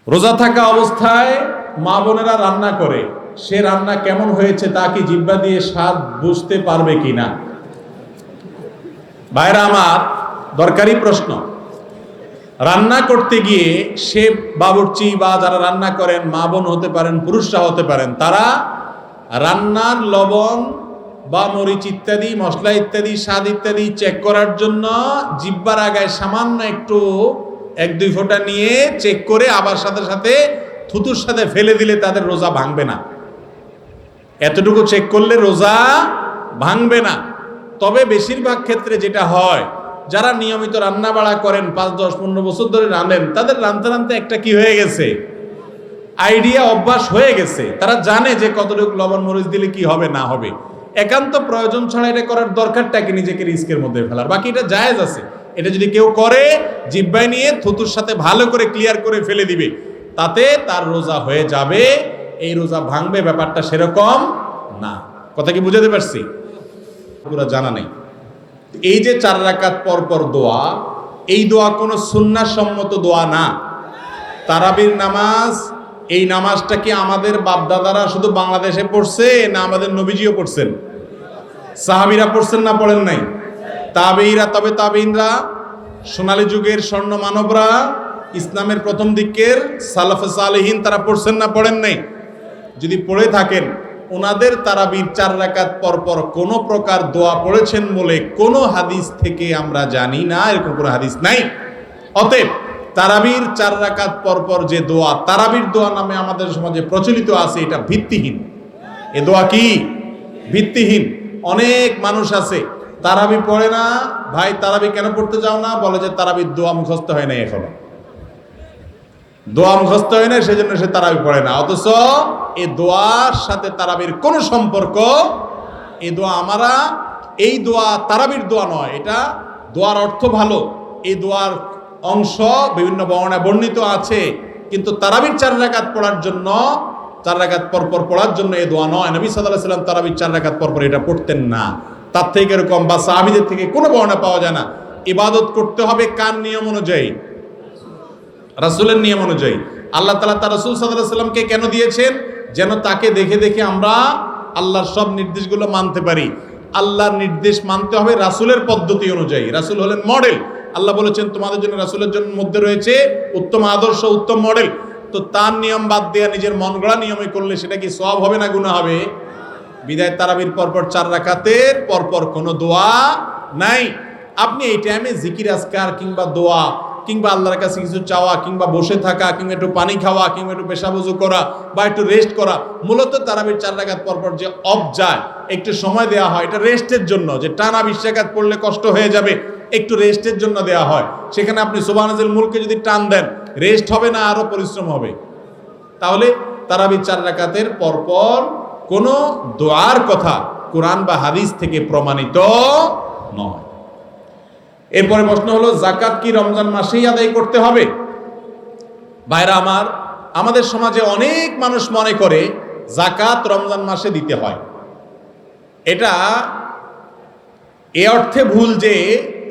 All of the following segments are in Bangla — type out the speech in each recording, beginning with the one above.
রোজা থাকা অবস্থায় মা বোনেরা রান্না করে, সে রান্না কেমন হয়েছে তা কি জিহ্বা দিয়ে স্বাদ বুঝতে পারবে কিনা? ভাইরা আমার, দরকারি প্রশ্ন। রান্না করতে গিয়ে সে বাবুর্চি বা যারা রান্না করেন, মা বোন হতে পারেন, পুরুষরা হতে পারেন, তারা রান্নার লবণ বা মরিচ ইত্যাদি, মশলা ইত্যাদি, স্বাদ ইত্যাদি চেক করার জন্য জিহ্বার আগায় সামান্য একটু 1-2 ফোঁটা নিয়ে চেক করে আবার সাথে সাথে থুতুর সাথে ফেলে দিলে তাদের রোজা ভাঙবে না। এতটুকু চেক করলে রোজা ভাঙবে না। তবে বেশিরভাগ ক্ষেত্রে যেটা হয়, যারা নিয়মিত রান্না বাড়া করেন, 5, 10, 15 বছর ধরে রাঁধেন, তাদের রাঁধতে রাঁধতে একটা কি হয়ে গেছে, আইডিয়া, অভ্যাস হয়ে গেছে। তারা জানে যে কতটুকু লবণ মরিচ দিলে কি হবে না হবে। একান্ত প্রয়োজন ছাড়া এটা করার দরকারটা কি নিজেকে রিস্কের মধ্যে ফেলার? বাকি এটা জায়েজ আছে। এটা যদি কেউ করে, জিহ্বায় নিয়ে থুতুর সাথে ভালো করে ক্লিয়ার করে ফেলে দিবে, তাতে তার রোজা হয়ে যাবে। এই রোজা ভাঙবে ব্যাপারটা সেরকম না। কথা কি বুঝাতে পারছি? পুরো জানা নেই। এই যে 4 রাকাত পর পর দোয়া, এই দোয়া কোনো সুন্নাহ সম্মত দোয়া না। তারাবির নামাজ, এই নামাজটা কি আমাদের বাপদাদারা শুধু বাংলাদেশে পড়ছে, না আমাদের নবীজিও পড়ছেন? সাহাবীরা পড়ছেন না পড়েন নাই? তাবেঈরা, তবে তাবেঈনরা, সোনালী যুগের স্বর্ণ মানবরা, ইসলামের প্রথম দিকের সালাফে সালেহিন, তারা পড়ছেন না পড়েন নাই? যদি পড়ে থাকেন, ওনাদের তারাবির 4 রাকাত পর পর কোনো প্রকার দোয়া পড়েছেন বলে কোনো হাদিস থেকে আমরা জানি না। এরকম কোনো হাদিস নাই। অতএব তারাবির 4 রাকাত পর পর যে দোয়া, তারাবির দোয়া নামে আমাদের সমাজে প্রচলিত আছে, এটা ভিত্তিহীন। এ দোয়া কি ভিত্তিহীন? অনেক মানুষ আছে তারাবি পড়ে না। ভাই, তারাবি কেন পড়তে যাও না? বলে যে তারাবির দোয়া মুখস্থ হয় না, এখনো দোয়া মুখস্থ হয় না, সেজন্য সে তারাবি পড়ে না। অথচ এই দোয়ার সাথে তারাবির কোনো সম্পর্ক, এই দোয়া আমরা, এই দোয়া তারাবির দোয়া নয়। এটা দোয়ার অর্থ ভালো, এই দোয়ার অংশ বিভিন্ন বর্ণনায় বর্ণিত আছে, কিন্তু তারাবির 4 রাকাত পড়ার জন্য, 4 রাকাত পরপর পড়ার জন্য এই দোয়া নয়। নবী সাল্লাল্লাহু আলাইহি ওয়াসাল্লাম তারাবির 4 রাকাত পরপর এটা পড়তেন না। তার থেকে এরকম বা সাহাবীদের থেকে কোনো বর্ণনা পাওয়া যায় না। ইবাদত করতে হবে কার নিয়ম অনুযায়ী? রাসূলের নিয়ম অনুযায়ী। আল্লাহ তাআলা তার রাসূল সাল্লাল্লাহু আলাইহি ওয়াসাল্লামকে কেন দিয়েছেন? যেন তাকে দেখে দেখে আমরা আল্লাহর সব নির্দেশগুলো মানতে পারি। আল্লাহর নির্দেশ মানতে হবে রাসূলের পদ্ধতি অনুযায়ী। রাসূল হলেন মডেল। আল্লাহ বলেছেন তোমাদের জন্য রাসূলের জন্য মধ্যে রয়েছে উত্তম আদর্শ, উত্তম মডেল। তো তার নিয়ম বাদ দিয়ে নিজের মন গড়া নিয়মে করলে সেটা কি সওয়াব হবে না গুনাহ হবে? বিদায় তারাবির পরপর 4 রাকাতের পরপর কোনো দোয়া নাই। আপনি এই টাইমে জিকির আজকার কিংবা দোয়া কিংবা আল্লাহর কাছে কিছু চাওয়া কিংবা বসে থাকা কিংবা একটু পানি খাওয়া কিংবা একটু পেশাব ওযু করা বা একটু রেস্ট করা, মূলত তারাবির 4 রাকাত পরপর যে অফ যায়, একটু সময় দেওয়া হয়, এটা রেস্টের জন্য। যে টানা 20 রাকাত পড়লে কষ্ট হয়ে যাবে, একটু রেস্টের জন্য দেওয়া হয়। সেখানে আপনি সুবহানাল মুলকে যদি টান দেন, রেস্ট হবে না, আরো পরিশ্রম হবে। তাহলে তারাবির 4 রাকাতের পরপর কোনো দোয়ার কথা কোরআন বা হাদিস থেকে প্রমাণিত নয়। এরপরে প্রশ্ন হলো, যাকাত কি রমজান মাসেই আদায় করতে হবে? ভাইরা আমার, আমাদের সমাজে অনেক মানুষ মনে করে যাকাত রমজান মাসে দিতে হয়। এটা এ অর্থে ভুল যে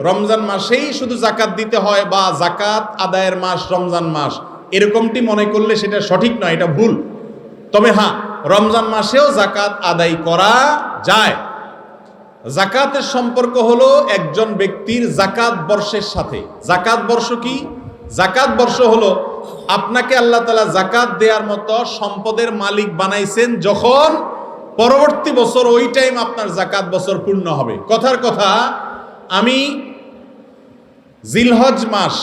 রমজান মাসেই শুধু যাকাত দিতে হয় বা যাকাত আদায়ের মাস রমজান মাস, এরকমটি মনে করলে সেটা সঠিক নয়, এটা ভুল। তবে হ্যাঁ, রমজান মাসেও যাকাত আদায় করা যায়। যাকাতের সম্পর্ক হলো একজন ব্যক্তির যাকাত বর্ষের সাথে। যাকাত বর্ষ কি? যাকাত বর্ষ হলো আপনাকে আল্লাহ তাআলা যাকাত দেওয়ার মতো সম্পদের মালিক বানাইছেন যখন পরবর্তী বছর ওই টাইম আপনার যাকাত বছর পূর্ণ হবে। কথার কথা, আমি জিলহজ মাস,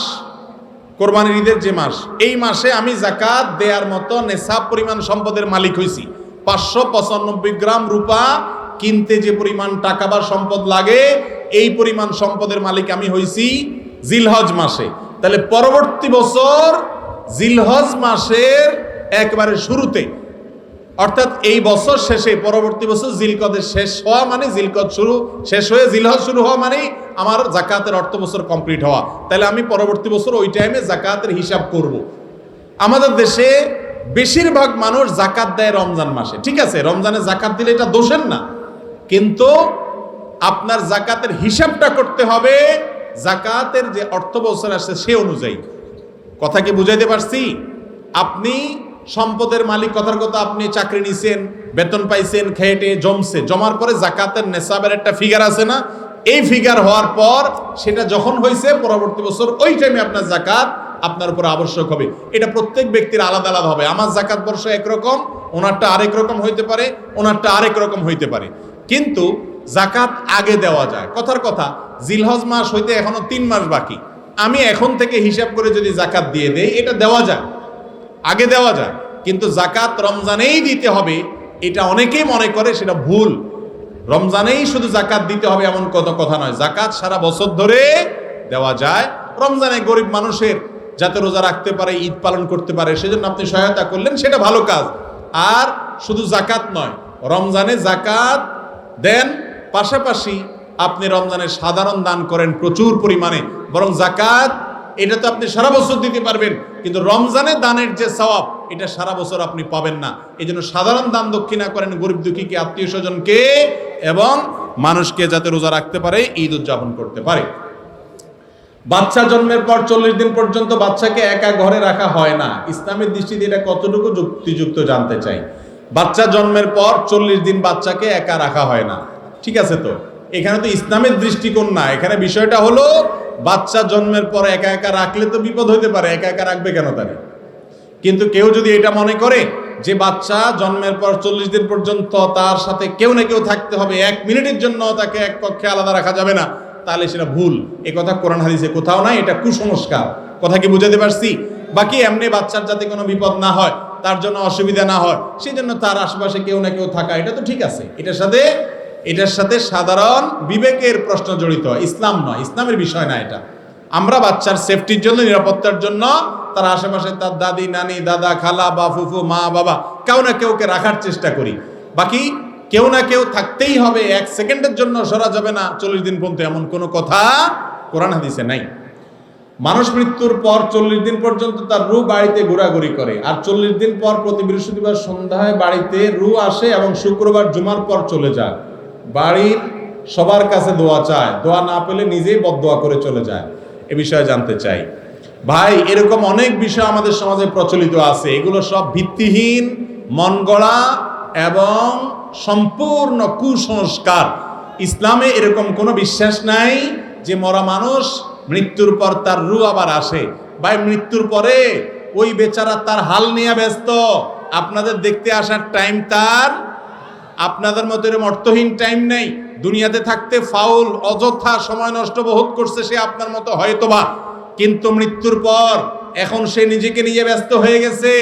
কোরবানির ঈদের যে মাস, এই মাসে আমি যাকাত দেওয়ার মতো নেশাব পরিমাণ সম্পদের মালিক হইছি। 595 গ্রাম রূপা কিনতে যে পরিমাণ টাকা বা সম্পদ লাগে, এই পরিমাণ সম্পদের মালিক আমি হইছি জিলহজ মাসে। তাহলে পরবর্তী বছর জিলহজ মাসের একবারে শুরুতে, অর্থাৎ এই বছর শেষে পরবর্তী বছর জিলকদের শেষ হওয়া মানে, জিলকদ শেষ হয়ে জিলহজ শুরু হওয়া মানে আমার যাকাতের অর্থ বছর কমপ্লিট হওয়া। তাহলে আমি পরবর্তী বছর ওই টাইমে যাকাতের হিসাব করব। আমাদের দেশে বেশিরভাগ মানুষ যাকাত দেয় রমজান মাসে। ঠিক আছে, রমজানে যাকাত দিলে এটা দোষের না, কিন্তু আপনার যাকাতের হিসাবটা করতে হবে যাকাতের যে অর্থ বছর আসছে সে অনুযায়ী। কথা কি বুঝাইতে পারছি? আপনি সম্পদের মালিক, কথার কথা আপনি চাকরি নিছেন, বেতন পাইছেন, খেটে জমছে, জমার পরে জাকাতের নেশাবের একটা ফিগার আছে না, এই ফিগার হওয়ার পর সেটা যখন হয়েছে পরবর্তী বছর ওই টাইমে আপনার জাকাত আপনার উপর আবশ্যক হবে। এটা প্রত্যেক ব্যক্তির আলাদা আলাদা হবে। আমার জাকাত বর্ষ একরকম, ওনারটা আরেক রকম হইতে পারে, ওনারটা আরেক রকম হইতে পারে। কিন্তু জাকাত আগে দেওয়া যায়। কথার কথা, জিলহজ মাস হইতে এখনো 3 মাস বাকি, আমি এখন থেকে হিসাব করে যদি জাকাত দিয়ে দেই, এটা দেওয়া যায়, আগে দেওয়া যায়। কিন্তু জাকাত রমজানেই দিতে হবে, এটা অনেকেই মনে করে, সেটা ভুল। রমজানেই শুধু জাকাত দিতে হবে এমন কথা নয়, জাকাত সারা বছর ধরে দেওয়া যায়। রমজানে গরিব মানুষের যাতে রোজা রাখতে পারে, ঈদ পালন করতে পারে, সেজন্য আপনি সহায়তা করলেন, সেটা ভালো কাজ। আর শুধু জাকাত নয়, রমজানে জাকাত দেন, পাশাপাশি আপনি রমজানে সাধারণ দান করেন প্রচুর পরিমাণে। বরং জাকাত এটা তো আপনি সারা বছর দিতে পারবেন, কিন্তু রমজানে দানের যে সওয়াব এটা সারা বছর আপনি পাবেন না। এই জন্য সাধারণ দান দক্ষিণা করেন গরিব দুঃখীকে, আত্মীয় স্বজনকে, এবং মানুষকে যাতে রোজা রাখতে পারে, ঈদ উদযাপন করতে পারে। বাচ্চা জন্মের পর 40 দিন পর্যন্ত বাচ্চাকে একা ঘরে রাখা হয় না। ইসলামের দৃষ্টিতে এটা কতটুকু যুক্তিযুক্ত জানতে চাই। বাচ্চা জন্মের পর 40 দিন বাচ্চাকে একা রাখা হয় না, ঠিক আছে? তো এখানে তো ইসলামের দৃষ্টিকোণ না, এখানে বিষয়টা হলো বাচ্চা জন্মের পর একা একা রাখলে তো বিপদ হইতে পারে, একা একা রাখবে কেন তারা? কিন্তু কেউ যদি এটা মনে করে যে বাচ্চা জন্মের পর 40 দিন পর্যন্ত তার সাথে কেউ না কেউ থাকতে হবে, 1 মিনিটের জন্য তাকে এক কক্ষে আলাদা রাখা যাবে না, তাহলে সেটা ভুল। এ কথা কোরআন হাদিসে কোথাও নাই, এটা কুসংস্কার। কথা কি বুঝাতে পারছি? বাকি এমনি বাচ্চার যাতে কোনো বিপদ না হয়, তার জন্য অসুবিধা না হয়, সেই জন্য তার আশেপাশে কেউ না কেউ থাকা, এটা তো ঠিক আছে। এটার সাথে সাধারণ বিবেকের প্রশ্ন জড়িত, ইসলাম নয়, ইসলামের বিষয় না এটা। আমরা বাচ্চার সেফটির জন্য, নিরাপত্তার জন্য তার আশেপাশে তার দাদি, নানি, দাদা, খালা বা ফুফু, মা, বাবা, কেউ না কেউকে রাখার চেষ্টা করি। বাকি কেউ না কেউ থাকতেই হবে, 1 সেকেন্ডের জন্য সরা যাবে না 40 দিন পর্যন্ত, এমন কোনো কথা কোরআন হাদিসে নাই। মানুষ মৃত্যুর পর 40 দিন পর্যন্ত তার রূহ বাড়িতে ঘোরাঘুরি করে, আর 40 দিন পর প্রতি বৃহস্পতিবার সন্ধ্যায় বাড়িতে রূহ আসে এবং শুক্রবার জুমার পর চলে যায়। বাড়ির সবার কাছে দোয়া চায়, দোয়া না পেলে নিজেই বদদোয়া করে চলে যায়। এ বিষয়ে জানতে চাই। ভাই, এরকম অনেক বিষয় আমাদের সমাজে প্রচলিত আছে, এগুলো সব ভিত্তিহীন, মন গড়া এবং সম্পূর্ণ কুসংস্কার। ইসলামে এরকম কোনো বিশ্বাস নাই যে মরা মানুষ মৃত্যুর পর তার রূহ আবার আসে। ভাই, মৃত্যুর পরে ওই বেচারা তার হাল নিয়ে ব্যস্ত, আপনাদের দেখতে আসার টাইম তার আপনাদের মতো এরকম অর্থহীন টাইম নেই। দুনিয়াতে থাকতে ফাউল, অযথা সময় নষ্ট বহুত করছে সে আপনার মতো হয়তোবা, কিন্তু মৃত্যুর পর এখন সে নিজেকে নিয়ে ব্যস্ত হয়ে গেছে।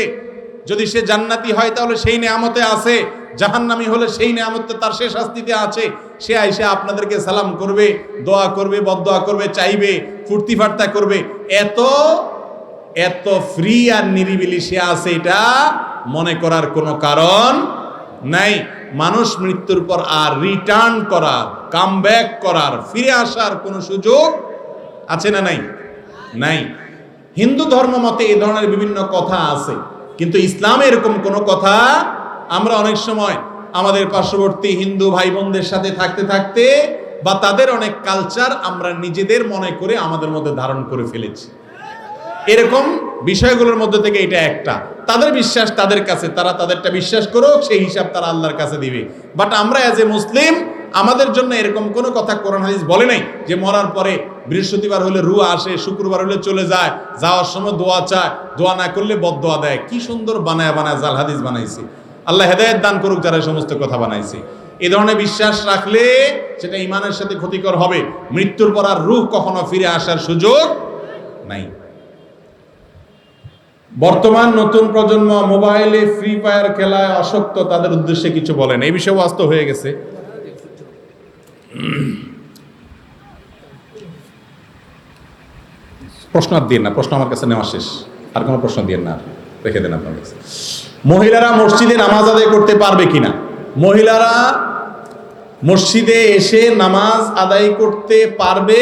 যদি সে জান্নাতি হয় তাহলে সেই নেয়ামতে আছে, জাহান্নামী হলে সেই নেয়ামতে তার সে শাস্তিতে আছে। সে আইসা আপনাদেরকে সালাম করবে, দোয়া করবে, বদদোয়া করবে, চাইবে, ফুর্তি ফার্তা করবে। এত ফ্রি আর নিরিবিলি সে আছে, এটা মনে করার কোনো কারণ নাই। মানুষ মৃত্যুর পর আর রিটার্ন করার, কাম ব্যাক করার, ফিরে আসার কোনো সুযোগ আছে না? নাই। হিন্দু ধর্ম মতে এই ধরনের বিভিন্ন কথা আছে, কিন্তু ইসলামে এরকম কোনো কথা। আমরা অনেক সময় আমাদের পার্শ্ববর্তী হিন্দু ভাই বোনদের সাথে থাকতে থাকতে বা তাদের অনেক কালচার আমরা নিজেদের মনে করে আমাদের মধ্যে ধারণ করে ফেলেছি। এরকম বিষয়গুলোর মধ্যে থেকে এটা একটা। তাদের বিশ্বাস তাদের কাছে, তারা তাদেরটা বিশ্বাস করুক, সেই হিসাব তারা আল্লাহর কাছে দিবে। বাট আমরা অ্যাজ এ মুসলিম, আমাদের জন্য এরকম কোনো কথা কোরআন হাদিস বলে নাই যে মরার পরে বৃহস্পতিবার হলে রূহ আসে, শুক্রবার হলে চলে যায়, যাওয়ার সময় দোয়া চায়, দোয়া না করলে বদদোয়া দেয়। কি সুন্দর বানায় জাল হাদিস বানাইছে। আল্লাহ হেদায়েত দান করুক যারা সমস্ত কথা বানাইছে। এই ধরনের বিশ্বাস রাখলে সেটা ইমানের সাথে ক্ষতিকর হবে। মৃত্যুর পর আর রূহ কখনো ফিরে আসার সুযোগ নাই। বর্তমান নতুন প্রজন্ম মোবাইলে ফ্রি ফায়ার খেলায় আসক্ত, তাদের উদ্দেশ্যে কিছু বলেন। এই বিষয়ে বাস্তব হয়ে গেছে। প্রশ্ন আর দিয়ে না, প্রশ্ন আমার কাছে নেওয়া শেষ, আর কোনো প্রশ্ন দিয়ে না, রেখে দেন আপনার কাছে। মহিলারা মসজিদে নামাজ আদায় করতে পারবে কিনা? মহিলারা মসজিদে এসে নামাজ আদায় করতে পারবে,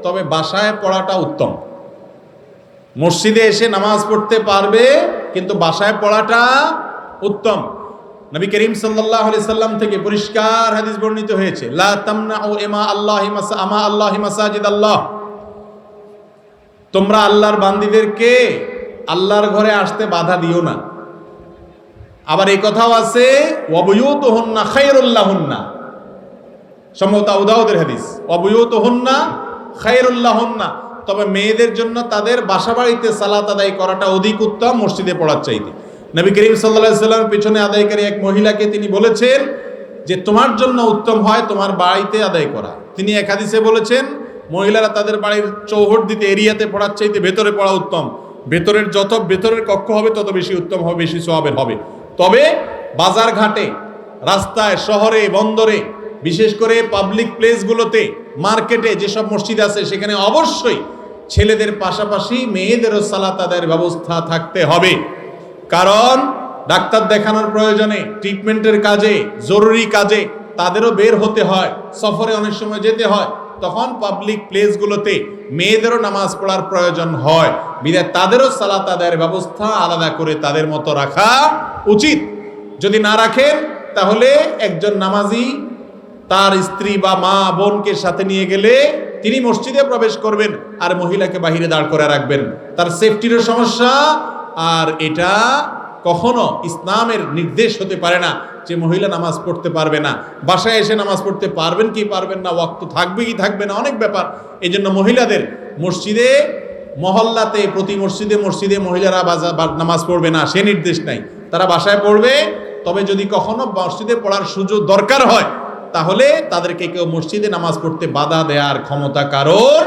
তবে বাসায় পড়াটা উত্তম। মসজিদে এসে নামাজ পড়তে পারবে, কিন্তু বাসায় পড়াটা উত্তম। নবী করিম সাল্লাল্লাহু আলাইহি সাল্লাম থেকে পরিষ্কার হাদিস বর্ণিত হয়েছে, লা তামনাউ ইমা আল্লাহি মাসাজিদ আল্লাহ, তোমরা আল্লাহর বান্দীদেরকে আল্লাহর ঘরে আসতে বাধা দিও না। আবার এই কথাও আছে ওয়াবুয়ুতুহুন্না খায়রুল লাহুন্না, সম্ভবত আবু দাউদের হাদিস, ওয়াবুয়ুতুহুন্না খায়রুল লাহুন্না, তবে মেয়েদের জন্য তাদের বাসাবাড়িতে সালাত আদায় করাটা অধিক উত্তম মসজিদে পড়ার চাইতে। নবী করিম সাল্লাল্লাহু আলাইহি ওয়াসাল্লামের পিছনে আদায়কারী এক মহিলাকে তিনি বলেছেন যে তোমার জন্য উত্তম হয় তোমার বাড়িতে আদায় করা। তিনি এক হাদিসে বলেছেন মহিলারা তাদের বাড়ির চৌহদ দিতে এরিয়াতে পড়ার চাইতে ভেতরে পড়া উত্তম। ভেতরের যত ভেতরের কক্ষ হবে তত বেশি উত্তম হবে, বেশি সওয়াবের হবে। তবে বাজার ঘাটে, রাস্তায়, শহরে, বন্দরে, বিশেষ করে পাবলিক প্লেসগুলোতে, মার্কেটে যেসব মসজিদ আছে সেখানে অবশ্যই ছেলেদের পাশাপাশি মেয়েদেরও সালাত আদায়ের ব্যবস্থা থাকতে হবে। কারণ ডাক্তার দেখানোর প্রয়োজনে, ট্রিটমেন্টের কাজে, জরুরি কাজে তাদেরও বের হতে হয়, সফরে অনেক সময় যেতে হয়, তখন পাবলিক প্লেসগুলোতে মেয়েদেরও নামাজ পড়ার প্রয়োজন হয়। বিধায় তাদেরও সালাত আদায়ের ব্যবস্থা আলাদা করে তাদের মতো রাখা উচিত। যদি না রাখেন তাহলে একজন নামাজি তার স্ত্রী বা মা বোনকে সাথে নিয়ে গেলে তিনি মসজিদে প্রবেশ করবেন আর মহিলাকে বাহিরে দাঁড় করে রাখবেন, তার সেফটিরও সমস্যা। আর এটা কখনো ইসলামের নির্দেশ হতে পারে না যে মহিলা নামাজ পড়তে পারবে না। বাসায় এসে নামাজ পড়তে পারবেন কি পারবেন না, ওয়াক্ত থাকবে কি থাকবে না, অনেক ব্যাপার। এই জন্য মহিলাদের মসজিদে, মহল্লাতে, প্রতি মসজিদে মসজিদে মহিলারা নামাজ পড়বে না সে নির্দেশ নাই, তারা বাসায় পড়বে। তবে যদি কখনো মসজিদে পড়ার সুযোগ দরকার হয় তাহলে তাদেরকে কেউ মসজিদে নামাজ পড়তে বাধা দেওয়ার ক্ষমতা কারোর।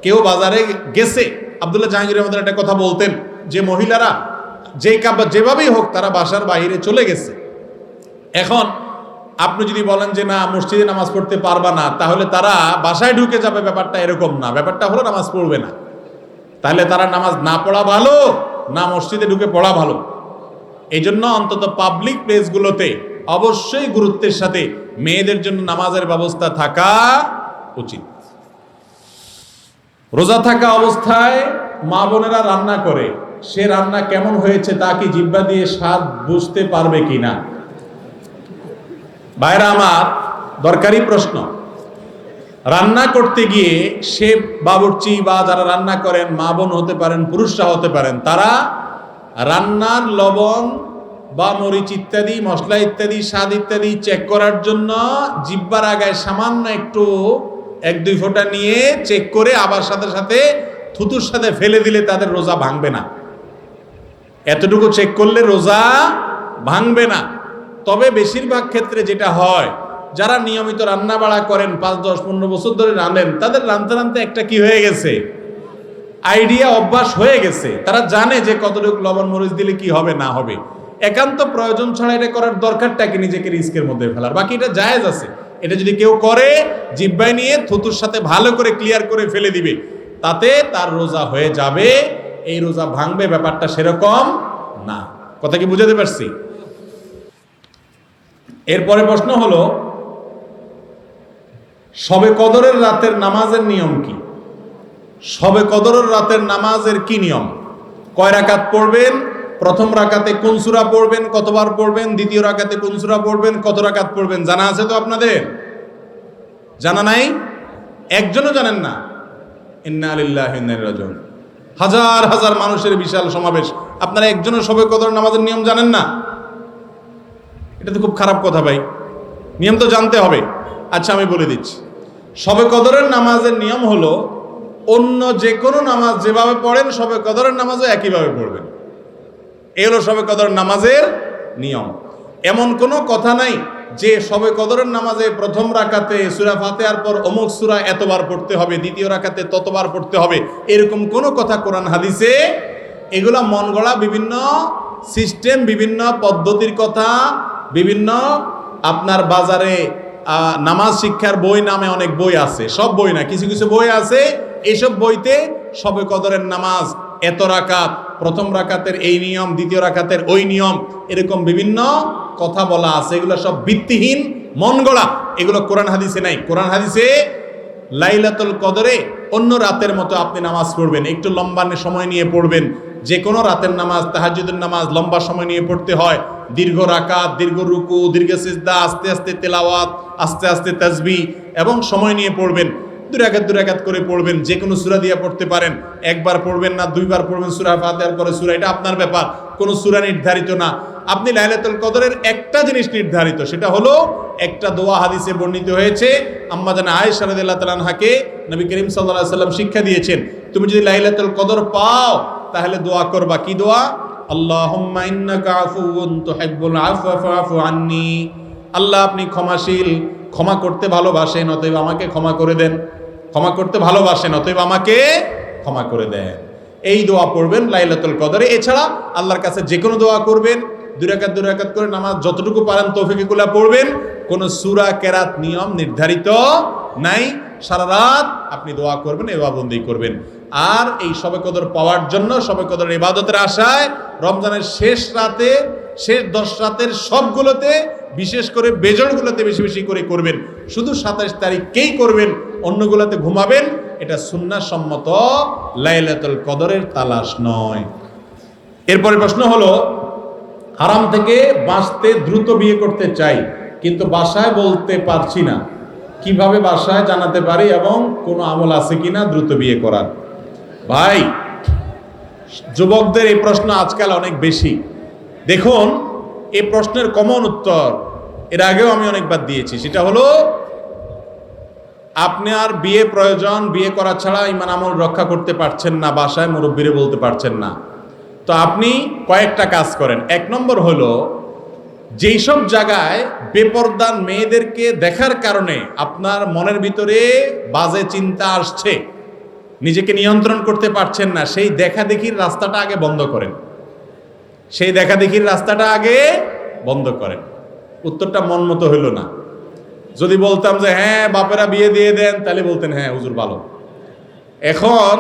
কেউ বাজারে গেছে, আব্দুল্লাহ জাহাঙ্গীরের মধ্যে একটা কথা বলতেন যে মহিলারা যেভাবেই হোক তারা বাসার বাইরে চলে গেছে। এখন আপনি যদি বলেন যে না মসজিদে নামাজ পড়তে পারবা না, তাহলে তারা বাসায় ঢুকে যাবে, ব্যাপারটা এরকম না। ব্যাপারটা হলো নামাজ পড়বে না। তাহলে তারা নামাজ না পড়া ভালো না মসজিদে ঢুকে পড়া ভালো? এই জন্য অন্তত পাবলিক প্লেসগুলোতে অবশ্যই গুরুত্বের সাথে মেয়েদের জন্য নামাজের ব্যবস্থা থাকা উচিত। রোজা থাকা অবস্থায় মা বোনেরা রান্না করে, সে রান্না কেমন হয়েছে তা কি জিহ্বা দিয়ে স্বাদ বুঝতে পারবে কিনা? ভাইরা আমার, দরকারি প্রশ্ন। রান্না করতে গিয়ে সে বাবুর্চি বা যারা রান্না করেন, মা বোন হতে পারেন, পুরুষরা হতে পারেন, তারা রান্নার লবণ বা মরিচ ইত্যাদি, মশলা ইত্যাদি, স্বাদ ইত্যাদি চেক করার জন্য জিহ্বার আগায় সামান্য একটু 1-2 ফোঁটা নিয়ে চেক করে আবার সাথে সাথে থুতুর সাথে ফেলে দিলে তাদের রোজা ভাঙবে না। এতটুকু চেক করলে রোজা ভাঙবে না। তবে বেশিরভাগ ক্ষেত্রে যেটা হয়, যারা নিয়মিত রান্না বাড়া করেন, 5, 10, 15 বছর ধরে রাঁধেন, তাদের রাঁধতে রাঁধতে একটা কি হয়ে গেছে, আইডিয়া, অভ্যাস হয়ে গেছে। তারা জানে যে কতটুকু লবণ মরিচ দিলে কি হবে না হবে। একান্ত প্রয়োজন ছাড়া এটা করার দরকারটাকে নিজেকে রিস্কের মধ্যে ফেলার, বাকি এটা জায়েজ আছে। এটা যদি কেউ করে জিহ্বায় নিয়ে থুতুর সাথে ভালো করে ক্লিয়ার করে ফেলে দিবে, তাতে তার রোজা হয়ে যাবে। এই রোজা ভাঙবে ব্যাপারটা সেরকম না। কথা কি বুঝাতে পারছি? এরপরে প্রশ্ন হলো শবে কদরের রাতের নামাজের নিয়ম কি? শবে কদরের রাতের নামাজের কি নিয়ম? কয় রাকাত পড়বেন? প্রথম রাকাতে কোন সূরা পড়বেন, কতবার পড়বেন? দ্বিতীয় রাকাতে কোন সূরা পড়বেন, কত রাকাত পড়বেন? জানা আছে তো আপনাদের? জানা নাই? একজনও জানেন না? ইন্না লিল্লাহি ওয়া ইন্না ইলাইহি রাজিউন। হাজার হাজার মানুষের বিশাল সমাবেশ, আপনারা একজনও শবে কদর নামাজের নিয়ম জানেন না? এটা তো খুব খারাপ কথা ভাই, নিয়ম তো জানতে হবে। আচ্ছা আমি বলে দিচ্ছি। শবে কদরের নামাজের নিয়ম হলো অন্য যে কোনো নামাজ যেভাবে পড়েন শবে কদরের নামাজও একইভাবে পড়বেন। এই হলো শবে কদরের নামাজের নিয়ম। এমন কোনো কথা নাই যে শবে কদরের নামাজে প্রথম রাকাতে সূরা ফাতিহার পর অমুক সূরা এতবার পড়তে হবে, দ্বিতীয় রাকাতে ততবার পড়তে হবে, এরকম কোনো কথা কোরআন হাদিসে। এগুলা মন গড়া বিভিন্ন সিস্টেম, বিভিন্ন পদ্ধতির কথা, বিভিন্ন আপনার বাজারে নামাজ শিক্ষার বই নামে অনেক বই আছে, সব বই না, কিছু কিছু বই আছে। এইসব বইতে শবে কদরের নামাজ এত রাকাত, প্রথম রাকাতের এই নিয়ম, দ্বিতীয় রাকাতের ওই নিয়ম, এরকম বিভিন্ন কথা বলা আছে। এগুলো সব ভিত্তিহীন, মন গড়া, এগুলো কোরআন হাদিসে নাই। কোরআন হাদিসে লাইলাতুল কদরে অন্য রাতের মতো আপনি নামাজ পড়বেন, একটু লম্বা সময় নিয়ে পড়বেন। যে কোনো রাতের নামাজ, তাহাজ্জুদের নামাজ লম্বা সময় নিয়ে পড়তে হয়। দীর্ঘ রাকাত, দীর্ঘ রুকু, দীর্ঘ সিজদা, আস্তে আস্তে তেলাওয়াত, আস্তে আস্তে তাসবিহ এবং সময় নিয়ে পড়বেন। দু রাকাত করে পড়বেন, যে কোনো সূরা দিয়ে পড়তে পারেন, একবার পড়বেন না দুইবার পড়বেন সূরা ফাতিহার পরে সূরা, এটা আপনার ব্যাপার, কোনো সূরা নির্ধারিত না। আপনি লাইলাতুল কদরের একটা জিনিস নির্ধারিত, সেটা হলো একটা দোয়া হাদিসে বর্ণিত হয়েছে, আম্মা জান আয়েশা রাদিয়াল্লাহু তাআলা আনহাকে নবী করিম সাল্লাল্লাহু আলাইহি সাল্লাম শিক্ষা দিয়েছেন, তুমি যদি লাইলাতুল কদর পাও তাহলে দোয়া করবা, কি দোয়া? আল্লাহুম্মা ইন্নাকা আফুউন তুহিব্বুল আফওয়া ফাআফু আন্নী, আল্লাহ আপনি ক্ষমাশীল, ক্ষমা করতে ভালোবাসেন, অতএব আমাকে ক্ষমা করে দেন। ক্ষমা করতে ভালোবাসেন, অতএব আমাকে ক্ষমা করে দেন। এই দোয়া পড়বেন লাইলাতুল কদরে। এছাড়া আল্লাহর কাছে যে কোনো দোয়া করবেন, দু রাকাত করে নামাজ যতটুকু পারেন তৌফিকুল্লাহ পড়বেন। কোনো সূরা কেরাত নিয়ম নির্ধারিত নাই, সারা রাত আপনি দোয়া করবেন, ইবাদতবন্দি করবেন। আর এই শবে কদর পাওয়ার জন্য, শবে কদরের ইবাদতের আশায় রমজানের শেষ রাতে, শেষ 10 রাতের সবগুলোতে, বিশেষ করে বেজড়গুলোতে বেশি বেশি করে করবেন। শুধু 27 তারিখকেই করবেন, অন্যগুলোতে ঘুমাবেন। এটা সুন্নাহ সম্মত লাইলাতুল কদরের তালাশ নয়। এরপরে প্রশ্ন হলো, হারাম থেকে বাঁচতে দ্রুত বিয়ে করতে চাই, কিন্তু বাসায় বলতে পারছি না, কিভাবে বাসায় জানাতে পারি এবং কোনো আমল আছে কিনা দ্রুত বিয়ে করার? ভাই, যুবকদের এই প্রশ্ন আজকাল অনেক বেশি। দেখুন, এই প্রশ্নের কমন উত্তর এর আগেও আমি অনেকবার দিয়েছি, সেটা হলো আপনার বিয়ে প্রয়োজন, বিয়ে করা ছাড়া ঈমান আমল রক্ষা করতে পারছেন না, বাসায় মুরব্বিরে বলতে পারছেন না। তো আপনি কয়েকটা কাজ করেন। 1 নম্বর হলো, যেই সব জায়গায় বেপরদান মেয়েদেরকে দেখার কারণে আপনার মনের ভিতরে বাজে চিন্তা আসছে, নিজেকে নিয়ন্ত্রণ করতে পারছেন না, সেই দেখাদেখির রাস্তাটা আগে বন্ধ করেন। সেই দেখাদেখির রাস্তাটা আগে বন্ধ করেন। উত্তরটা মন মতো হইল না। যদি বলতাম যে হ্যাঁ বাপেরা বিয়ে দিয়ে দেন, তাহলে বলতেন হ্যাঁ হুজুর ভালো। এখন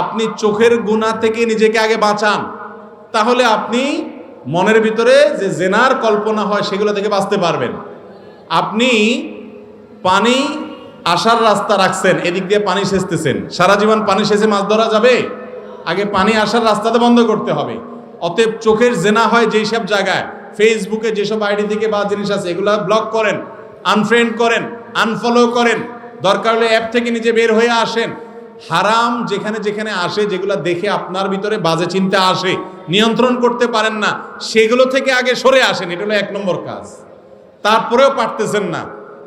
আপনি চোখের গুনাহ থেকে নিজেকে আগে বাঁচান, তাহলে আপনি মনের ভিতরে যে জেনার কল্পনা হয় সেগুলো থেকে বাঁচতে পারবেন। আপনি পানি আসার রাস্তা রাখছেন, এদিক দিয়ে পানি সেচতেছেন, সারা জীবন পানি সেচে মাছ ধরা যাবে? আগে পানি আসার রাস্তাটা বন্ধ করতে হবে। অতএব চোখের জেনা হয় যেই সব জায়গায়, ফেসবুকে যেসব আইডি থেকে বা জিনিস আছে এগুলা ব্লক করেন, আনফ্রেন্ড করেন, আনফলো করেন, দরকার হলে অ্যাপ থেকে নিজে বের হয়ে আসেন। হারাম যেখানে যেখানে আসে, যেগুলো দেখে আপনার ভিতরে বাজে চিন্তা আসে, নিয়ন্ত্রণ করতে পারেন না, সেগুলো থেকে আগে সরে আসেন। এটা হলো 1 নম্বর কাজ। তারপরেও পারতেছেন না,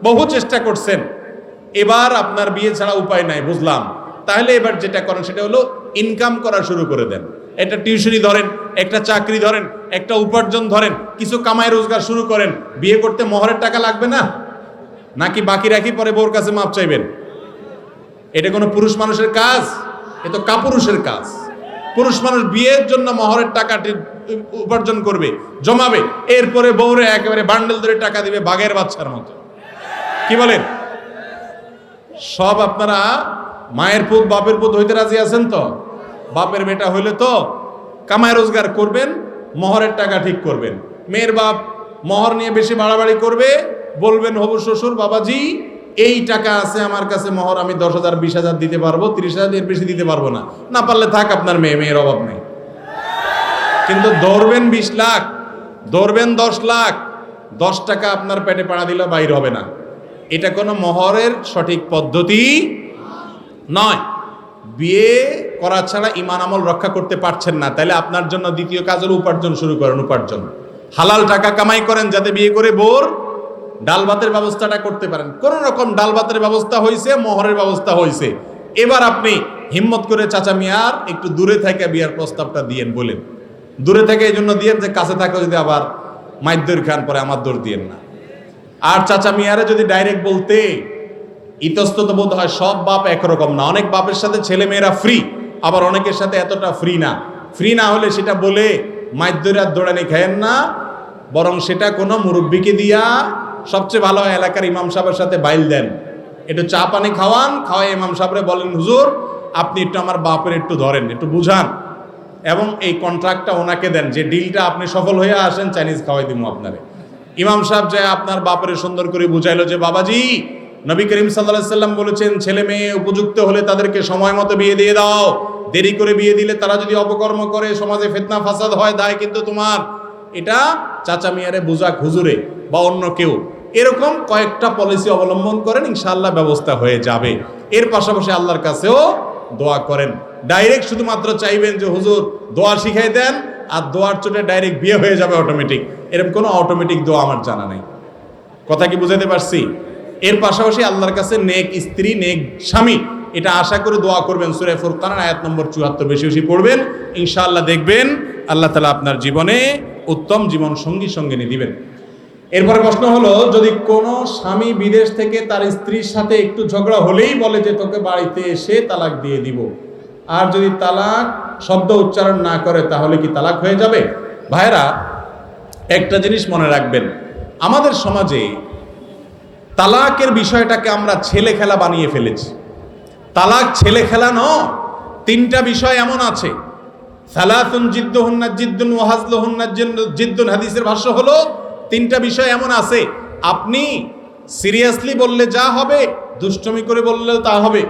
বহু চেষ্টা করছেন, এবার আপনার বিয়ে ছাড়া উপায় নাই, বুঝলাম। তাহলে এবার যেটা করেন সেটা হলো ইনকাম করা শুরু করে দেন। একটা টিউশনি ধরেন, একটা চাকরি ধরেন, একটা উপার্জন ধরেন, কিছু কামাই রোজগার শুরু করেন। বিয়ে করতে মহরের টাকা লাগবে না? নাকি বাকি রাখি পরে বউর কাছে মাপ চাইবেন? এটা কোনো পুরুষ মানুষের কাজ? এ তো কাপুরুষের কাজ। পুরুষ মানুষ বিয়ের জন্য মহরের টাকাটি উপার্জন করবে, জমাবে, এরপরে বউরে একেবারে বান্ডেল ধরে টাকা দিবে বাঘের বাচ্চার মতো। কি বলেন? সব আপনারা মায়ের পুত বাপের পুত হইতে রাজি আছেন তো? বাপের বেটা হইলে তো কামায় রোজগার করবেন, মহরের টাকা ঠিক করবেন। মেয়ের বাপ মহর নিয়ে বেশি বাড়াবাড়ি করবে, বলবেন হবু শ্বশুর, বাবাজি এই টাকা আছে আমার কাছে, মহর আমি 10,000 20,000 দিতে পারবো, 30,000 এর বেশি দিতে পারবো না, না পারলে থাক আপনার মেয়ে, মেয়ের অভাব নেই। কিন্তু ধরবেন 20 লাখ, ধরবেন 10 লাখ, 10 টাকা আপনার পেটে পাড়া দিলে বাইর হবে না। এটা কোনো মহরের সঠিক পদ্ধতি নয়। বিয়ে করা ছাড়া ঈমান আমল রক্ষা করতে পারছেন না, তাহলে আপনার জন্য দ্বিতীয় কাজ হলো উপার্জন শুরু করেন। উপার্জন, হালাল টাকা কামাই করেন, যাতে বিয়ে করে বোর ডাল ভাতের ব্যবস্থাটা করতে পারেন। কোন রকম ডাল ভাতের ব্যবস্থা হয়েছে, মোহরের ব্যবস্থা হয়েছে, এবার আপনি হিম্মত করে চাচা মিয়ার একটু দূরে থেকে বিয়ার প্রস্তাবটা দিয়েন, বলেন দূরে থেকে এই জন্য দিয়েন যে কাছে থাকে যদি আবার মাইদ্দর খান পরে আমার দৌড় দিয়েন না। আর চাচা মিয়ারে যদি ডাইরেক্ট বলতে ইতস্তত বোধ হয়। সব বাপ একরকম না, অনেক বাপের সাথে ছেলে মেয়েরা ফ্রি, আবার অনেকের সাথে এতটা ফ্রি না। ফ্রি না হলে সেটা বলে মাইদ্দর আর দৌড়ানি খায়েন না, বরং সেটা কোনো মুরব্বীকে দিয়া, সবচেয়ে ভালো এলাকার ইমাম সাহেবের সাথে বাইল দেন, একটু চা পানি খাওয়ান, খাওয়াই ইমাম সাহেবরে বলেন হুজুর আপনি একটু আমার বাপের একটু ধরেন, একটু বুঝান, এবং এই কন্ট্রাক্টটা ওনাকে দেন যে ডিলটা আপনি সফল হয়ে আসেন, চাইনিজ খাওয়াই দিব আপনারে। ইমাম সাহেব যায় আপনার বাপের সুন্দর করে বুঝাইলো যে বাবাজি নবী করিম সাল্লাল্লাহু আলাইহি সাল্লাম বলেছেন ছেলে মেয়ে উপযুক্ত হলে তাদেরকে সময় মতো বিয়ে দিয়ে দাও, দেরি করে বিয়ে দিলে তারা যদি অপকর্ম করে সমাজে ফিতনা ফাসাদ হয়, দায় কিন্তু তোমার। এটা চাচা মিয়ারে বুঝাক হুজুরে বা অন্য কেউ, এরকম কয়েকটা পলিসি অবলম্বন করেন, ইনশাআল্লাহ ব্যবস্থা হয়ে যাবে। এর পাশাপাশি আল্লাহর কাছেও দোয়া করেন। ডাইরেক্ট শুধুমাত্র চাইবেন যে হুজুর দোয়া শিখাই দেন, আর দোয়ার চোটে ডাইরেক্ট বিয়ে হয়ে যাবে অটোমেটিক, এরকম কোনো অটোমেটিক দোয়া আমার জানা নেই। কথা কি বুঝাতে পারছি? এর পাশাপাশি আল্লাহর কাছে নেক স্ত্রী, নেক স্বামী, এটা আশা করে দোয়া করবেন। সূরা ফুরকানের আয়াত নম্বর ৭৪ বেশি বেশি পড়বেন, ইনশাআল্লাহ দেখবেন আল্লাহ তাআলা আপনার জীবনে উত্তম জীবন সঙ্গী দিবেন। এরপরে প্রশ্ন হলো, যদি কোনো স্বামী বিদেশ থেকে তার স্ত্রীর সাথে একটু ঝগড়া হলেই বলে যে তোকে বাড়িতে এসে তালাক দিয়ে দিব, আর যদি তালাক শব্দ উচ্চারণ না করে তাহলে কি তালাক হয়ে যাবে? ভাইরা, একটা জিনিস মনে রাখবেন, আমাদের সমাজে তালাকের বিষয়টাকে আমরা ছেলে খেলা বানিয়ে ফেলেছি। তালাক ছেলে খেলা নয়। তিনটা বিষয় এমন আছে, সালাতুন জিদ্দুহুন্না জিদ্দুন ওয়া হাজলুহুন্না জিদ্দুন, হাদিসের ভাষ্য হলো তিনটা বিষয় এমন আছে, আপনি সিরিয়াসলি বললে যা হবে, দুষ্টমি করে বললেও তা হবে,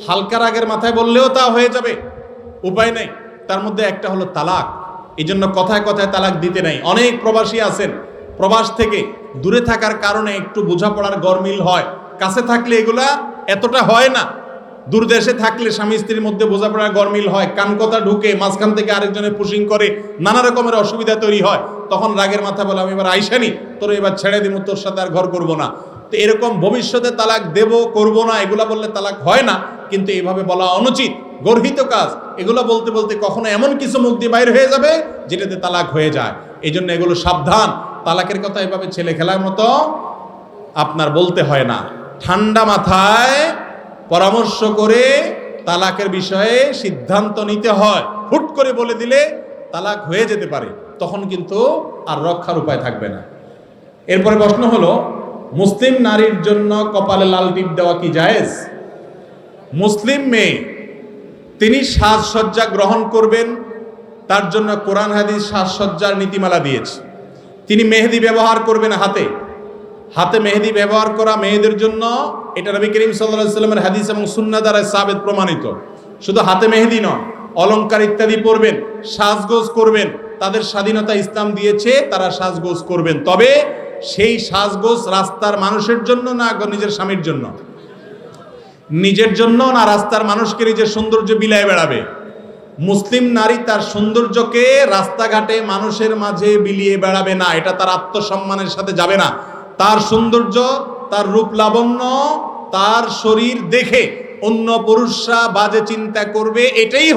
হালকা রাগের মাথায় বললেও তা হয়ে যাবে, উপায় নেই। তার মধ্যে একটা হলো তালাক। এই জন্য কথায় কথায় তালাক দিতে নাই। অনেক প্রবাসী আছেন, প্রবাস থেকে দূরে থাকার কারণে একটু বোঝাপড়ার গরমিল হয়, কাছে থাকলে এগুলা এতটা হয় না। দূর দেশে থাকলে স্বামী স্ত্রীর মধ্যে বোঝাপড়ার গরমিল হয়, কান কথা ঢুকে মাঝখান থেকে আরেকজনের পুশিং করে, নানা রকমের অসুবিধা তৈরি হয়। তখন রাগের মাথা বলে আমি এবার আইসানি, তোর এবার ছেড়ে দিব, তোর সাথে আর ঘর করবো না। তো এরকম ভবিষ্যতে তালাক দেব করব না এগুলা বললে তালাক হয় না, কিন্তু এইভাবে বলা অনুচিত, গর্হিত কাজ। এগুলো বলতে বলতে কখনো এমন কিছু মুখ দিয়ে বাইর হয়ে যাবে যেটাতে তালাক হয়ে যায়। এই জন্য এগুলো সাবধান। তালাকের কথা এভাবে ছেলে খেলার মতো আপনার বলতে হয় না। ঠান্ডা মাথায় পরামর্শ করে তালাকের বিষয়ে সিদ্ধান্ত নিতে হয়। হুট করে বলে দিলে তালাক হয়ে যেতে পারে, তখন কিন্তু আর রক্ষার উপায় থাকবে না। এরপরে প্রশ্ন হলো, মুসলিম নারীর জন্য কপালে লাল টিপ দেওয়া কি জায়েজ? মুসলিম মেয়ে তিনি সাজসজ্জা গ্রহণ করবেন, তার জন্য কোরআন হাদিস সাজসজ্জার নীতিমালা দিয়েছে। তিনি মেহেদি ব্যবহার করবেন, হাতে মেহেদি ব্যবহার করা মেয়েদের জন্য, এটা নবী করিম সাল্লাল্লাহু আলাইহি ওয়াসাল্লামের হাদিস এবং সুন্নাহ দ্বারা সাবিত প্রমাণিত। শুধু হাতে মেহেদি নয়, অলংকার ইত্যাদি পরবেন, সাজগোজ করবেন, তাদের স্বাধীনতা ইসলাম দিয়েছে, তারা সাজগোজ করবেন। তবে সেই সাজগোজ রাস্তার মানুষের জন্য না নিজের স্বামীর জন্য? নিজের জন্য না রাস্তার মানুষকে নিজের সৌন্দর্য বিলায় বেড়াবে? মুসলিম নারী তার সৌন্দর্যকে রাস্তাঘাটে মানুষের মাঝে বিলিয়ে বেড়াবে না, এটা তার আত্মসম্মানের সাথে যাবে না। তার সৌন্দর্য, তার রূপ লাবণ্য, তার শরীর দেখে অন্য পুরুষরা বাজে চিন্তা করবে, এটাই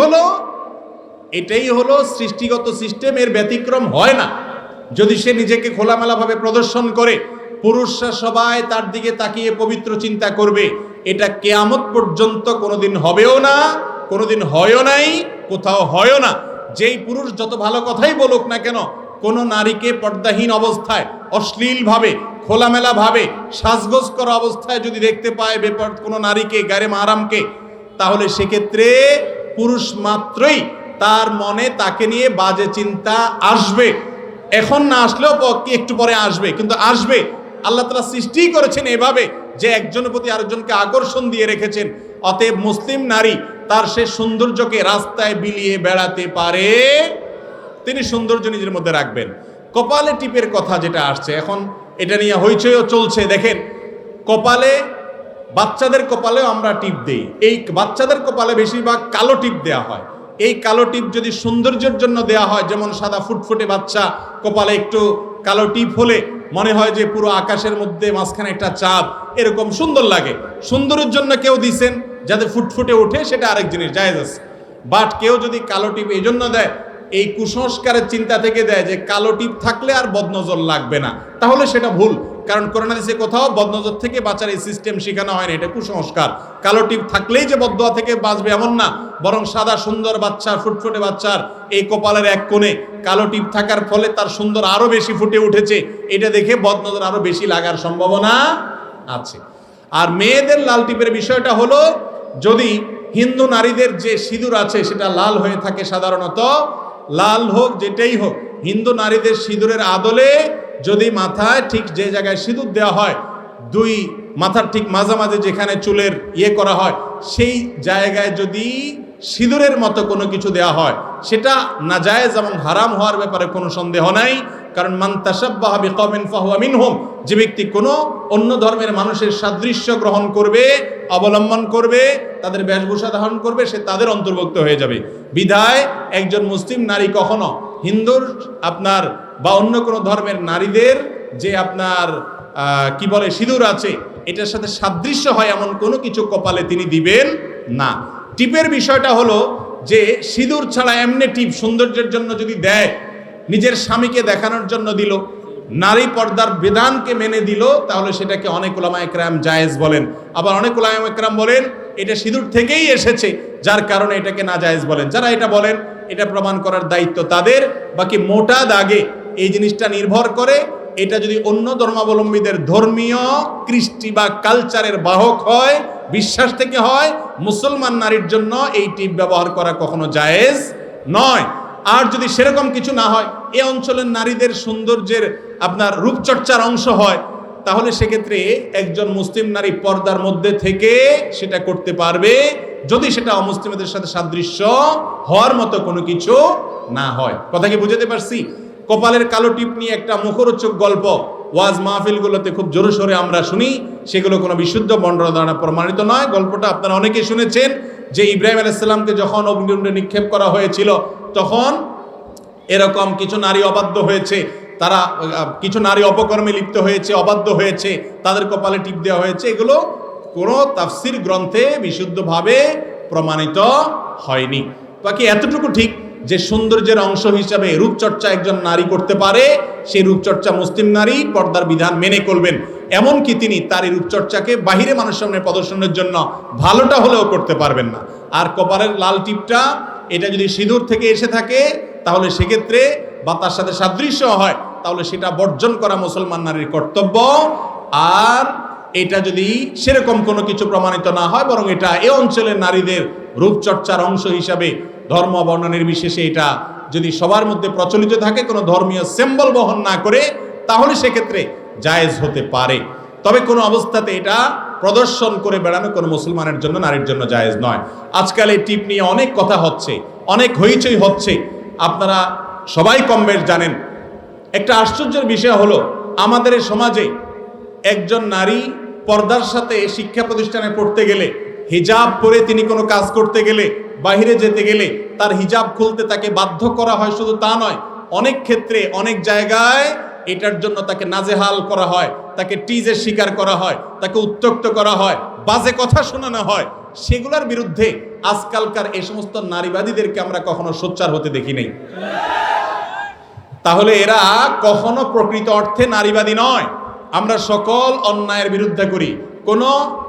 হলো সৃষ্টিগত সিস্টেম। এর ব্যতিক্রম হয় না। যদি সে নিজেকে খোলামেলাভাবে প্রদর্শন করে, পুরুষরা সবাই তার দিকে তাকিয়ে পবিত্র চিন্তা করবে। এটা কিয়ামত পর্যন্ত কোনোদিন হবেও না, কোনোদিন হয়ও নাই, কোথাও হয়ও না। যেই পুরুষ যত ভালো কথাই বলুক না কেন, কোন নারীকে পর্দাহীন অবস্থায়, অশ্লীলভাবে, খোলামেলাভাবে সাজগোজ করা অবস্থায় যদি দেখতে পায় কোনো নারীকে, গায়রে মাহরামকে, তাহলে সেক্ষেত্রে পুরুষ মাত্রই তার মনে তাকে নিয়ে বাজে চিন্তা আসবে। এখন না আসলেও একটু পরে আসবে, কিন্তু আসবে। আল্লাহ তাআলা সৃষ্টি করেছেন এভাবে যে একজনের প্রতি আরেকজনকে আকর্ষণ দিয়ে রেখেছেন। অতএব মুসলিম নারী তার সে সৌন্দর্যকে রাস্তায় বিলিয়ে বেড়াতে পারে, তিনি সৌন্দর্য নিজের মধ্যে রাখবেন। কপালে টিপের কথা যেটা আসছে এখন, এটা নিয়ে হইচইও চলছে। দেখেন, কপালে, বাচ্চাদের কপালেও আমরা টিপ দেই। এই বাচ্চাদের কপালে বেশিরভাগ কালো টিপ দেওয়া হয়। এই কালো টিপ যদি সৌন্দর্যের জন্য দেওয়া হয়, যেমন সাদা ফুটফুটে বাচ্চা, কপালে একটু কালো টিপ হলে মনে হয় যে পুরো আকাশের মধ্যে মাঝখানে একটা চাঁদ, এরকম সুন্দর লাগে। সুন্দরের জন্য কেউ দিছেন, যাতে ফুটফুটে ওঠে, সেটা আরেক জিনিস, জায়েজ আছে। বাট কেউ যদি কালো টিপ এই জন্য দেয়, এই কুসংস্কারের চিন্তা থেকে দেয় যে কালো টিপ থাকলে আর বদনজর লাগবে না, তাহলে সেটা ভুল। কারণ কোরআন হাদিসে কোথাও বদনজর থেকে বাঁচার এই সিস্টেম শেখানো হয় না, এটা কুসংস্কার। কালো টিপ থাকলেই যে বদদোয়া থেকে বাঁচবে এমন না, বরং সাদা সুন্দর বাচ্চার, ফুটফুটে বাচ্চার এই কপালের এক কোণে কালো টিপ থাকার ফলে তার সুন্দর আরো বেশি ফুটে উঠেছে, এটা দেখে বদনজর আরো বেশি লাগার সম্ভাবনা আছে। আর মেয়েদের লাল টিপের বিষয়টা হলো, যদি হিন্দু নারীদের যে সিঁদুর আছে সেটা লাল হয়ে থাকে, সাধারণত লাল হোক যেটাই হোক, হিন্দু নারীদের সিঁদুরের আদলে যদি মাথায় ঠিক যে জায়গায় সিঁদুর দেওয়া হয়, দুই মাথার ঠিক মাঝামাঝি যেখানে চুলের করা হয়, সেই জায়গায় যদি সিঁদুরের মতো কোনো কিছু দেওয়া হয়, সেটা নাজায়েজ এবং হারাম হওয়ার ব্যাপারে কোনো সন্দেহ নাই। কারণ মান তাশাব্বাহা বিকওমিন ফাহুয়া মিনহুম, যে ব্যক্তি কোনো অন্য ধর্মের মানুষের সাদৃশ্য গ্রহণ করবে, অবলম্বন করবে, তাদের বেশভূষা ধারণ করবে, সে তাদের অন্তর্ভুক্ত হয়ে যাবে। বিধায় একজন মুসলিম নারী কখনো হিন্দুর আপনার বা অন্য কোনো ধর্মের নারীদের যে আপনার কি বলে সিঁদুর আছে, এটার সাথে সাদৃশ্য হয় এমন কোনো কিছু কপালে তিনি দিবেন না। টিপের বিষয়টা হলো যে সিঁদুর ছাড়া এমনি টিপ সৌন্দর্যের জন্য যদি দেয়, নিজের স্বামীকে দেখানোর জন্য দিল, নারী পর্দার বিধানকে মেনে দিল, তাহলে সেটাকে অনেক উলামা একরাম জায়েজ বলেন। আবার অনেক উলামা একরাম বলেন এটা সিঁদুর থেকেই এসেছে, যার কারণে এটাকে না জায়েজ বলেন। যারা এটা বলেন এটা প্রমাণ করার দায়িত্ব তাদের। বাকি মোটা দাগে এই জিনিসটা নির্ভর করে এটা যদি অন্য ধর্মাবলম্বীদের ধর্মীয় কৃষ্টি বা কালচারের বাহক হয়, বিশ্বাস থেকে হয়, মুসলমান নারীর জন্য এই টিপ ব্যবহার করা কখনো জায়েজ নয়। আর যদি সেরকম কিছু না হয়, এ অঞ্চলের নারীদের সৌন্দর্যের আপনার রূপচর্চার অংশ হয়, তাহলে সেক্ষেত্রে একজন মুসলিম নারী পর্দার মধ্যে থেকে সেটা করতে পারবে, যদি সেটা অমুসলিমদের সাথে সাদৃশ্য হওয়ার মতো কোনো কিছু না হয়। কথা কি বুঝাতে পারছি? কপালের কালো টিপ নিয়ে একটা মুখরোচক গল্প ওয়াজ মাহফিলগুলোতে খুব জোরে সোরে আমরা শুনি, সেগুলো কোনো বিশুদ্ধ বর্ণনা দ্বারা প্রমাণিত নয়। গল্পটা আপনারা অনেকেই শুনেছেন যে ইব্রাহিম আলাইহিস সালামকে যখন অগ্নিকুণ্ডে নিক্ষেপ করা হয়েছিল, তখন এরকম কিছু নারী অবাধ্য হয়েছে, তারা কিছু নারী অপকর্মে লিপ্ত হয়েছে, অবাধ্য হয়েছে, তাদের কপালে টিপ দেওয়া হয়েছে। এগুলো কোনো তাফসির গ্রন্থে বিশুদ্ধভাবে প্রমাণিত হয়নি। বাকি এতটুকু ঠিক যে সৌন্দর্যের অংশ হিসাবে রূপচর্চা একজন নারী করতে পারে, সেই রূপচর্চা মুসলিম নারী পর্দার বিধান মেনে করবেন। এমনকি তিনি তার এই রূপচর্চাকে বাহিরে মানুষের সামনে প্রদর্শনের জন্য ভালোটা হলেও করতে পারবেন না। আর কপালের লাল টিপটা এটা যদি সিঁদুর থেকে এসে থাকে, তাহলে সেক্ষেত্রে বা তার সাথে সাদৃশ্য হয়, তাহলে সেটা বর্জন করা মুসলমান নারীর কর্তব্য। আর এটা যদি সেরকম কোনো কিছু প্রমাণিত না হয়, বরং এটা এ অঞ্চলের নারীদের রূপচর্চার অংশ হিসাবে ধর্ম বর্ণ নির্বিশেষে এটা যদি সবার মধ্যে প্রচলিত থাকে, কোনো ধর্মীয় সিম্বল বহন না করে, তাহলে সেক্ষেত্রে জায়েজ হতে পারে। তবে কোনো অবস্থাতে এটা প্রদর্শন করে বেড়ানো কোনো মুসলমানের জন্য, নারীর জন্য জায়েজ নয়। আজকাল এই টিপ নিয়ে অনেক কথা হচ্ছে, অনেক হইচই হচ্ছে, আপনারা সবাই কম বেশ জানেন। একটা আশ্চর্যের বিষয় হলো, আমাদের এই সমাজে একজন নারী পর্দার সাথে শিক্ষা প্রতিষ্ঠানে পড়তে গেলে, হিজাব পরে তিনি কোনো কাজ করতে গেলে, বাহিরে যেতে গেলে তার হিজাব খুলতে তাকে বাধ্য করা হয়। শুধু তা নয়, অনেক ক্ষেত্রে অনেক জায়গায় এটার জন্য তাকে নাজেহাল করা হয়, তাকে টিজের শিকার করা হয়, তাকে উত্ত্যক্ত করা হয়, বাজে কথা শোনানো হয়। সেগুলোর বিরুদ্ধে আজকালকার এই সমস্ত নারীবাদীদেরকে আমরা কখনো সোচ্চার হতে দেখি নাই। তাহলে এরা কখনো প্রকৃত অর্থে নারীবাদী নয়। আমরা সকল অন্যায়ের বিরুদ্ধে করি। কোন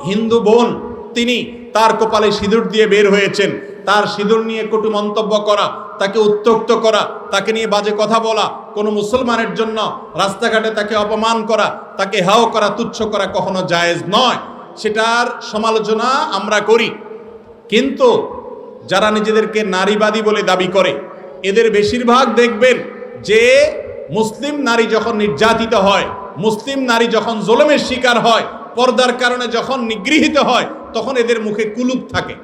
হিন্দু বোন তিনি তার কপালে সিঁদুর দিয়ে বের হয়েছেন, তার সিঁদুর নিয়ে কটু মন্তব্য করা, তাকে উত্ত্যক্ত করা, তাকে নিয়ে বাজে কথা বলা, কোনো মুসলমানের জন্য রাস্তাঘাটে তাকে অপমান করা, তাকে হাও করা, তুচ্ছ করা কখনো জায়েজ নয়। সেটার সমালোচনা আমরা করি। কিন্তু যারা নিজেদেরকে নারীবাদী বলে দাবি করে, এদের বেশিরভাগ দেখবেন যে মুসলিম নারী যখন নির্যাতিত হয়, মুসলিম নারী যখন জুলুমের শিকার হয়, পর্দার কারণে যখন নিগৃহীত হয়, তখন এদের মুখে কুলুপ থাকে।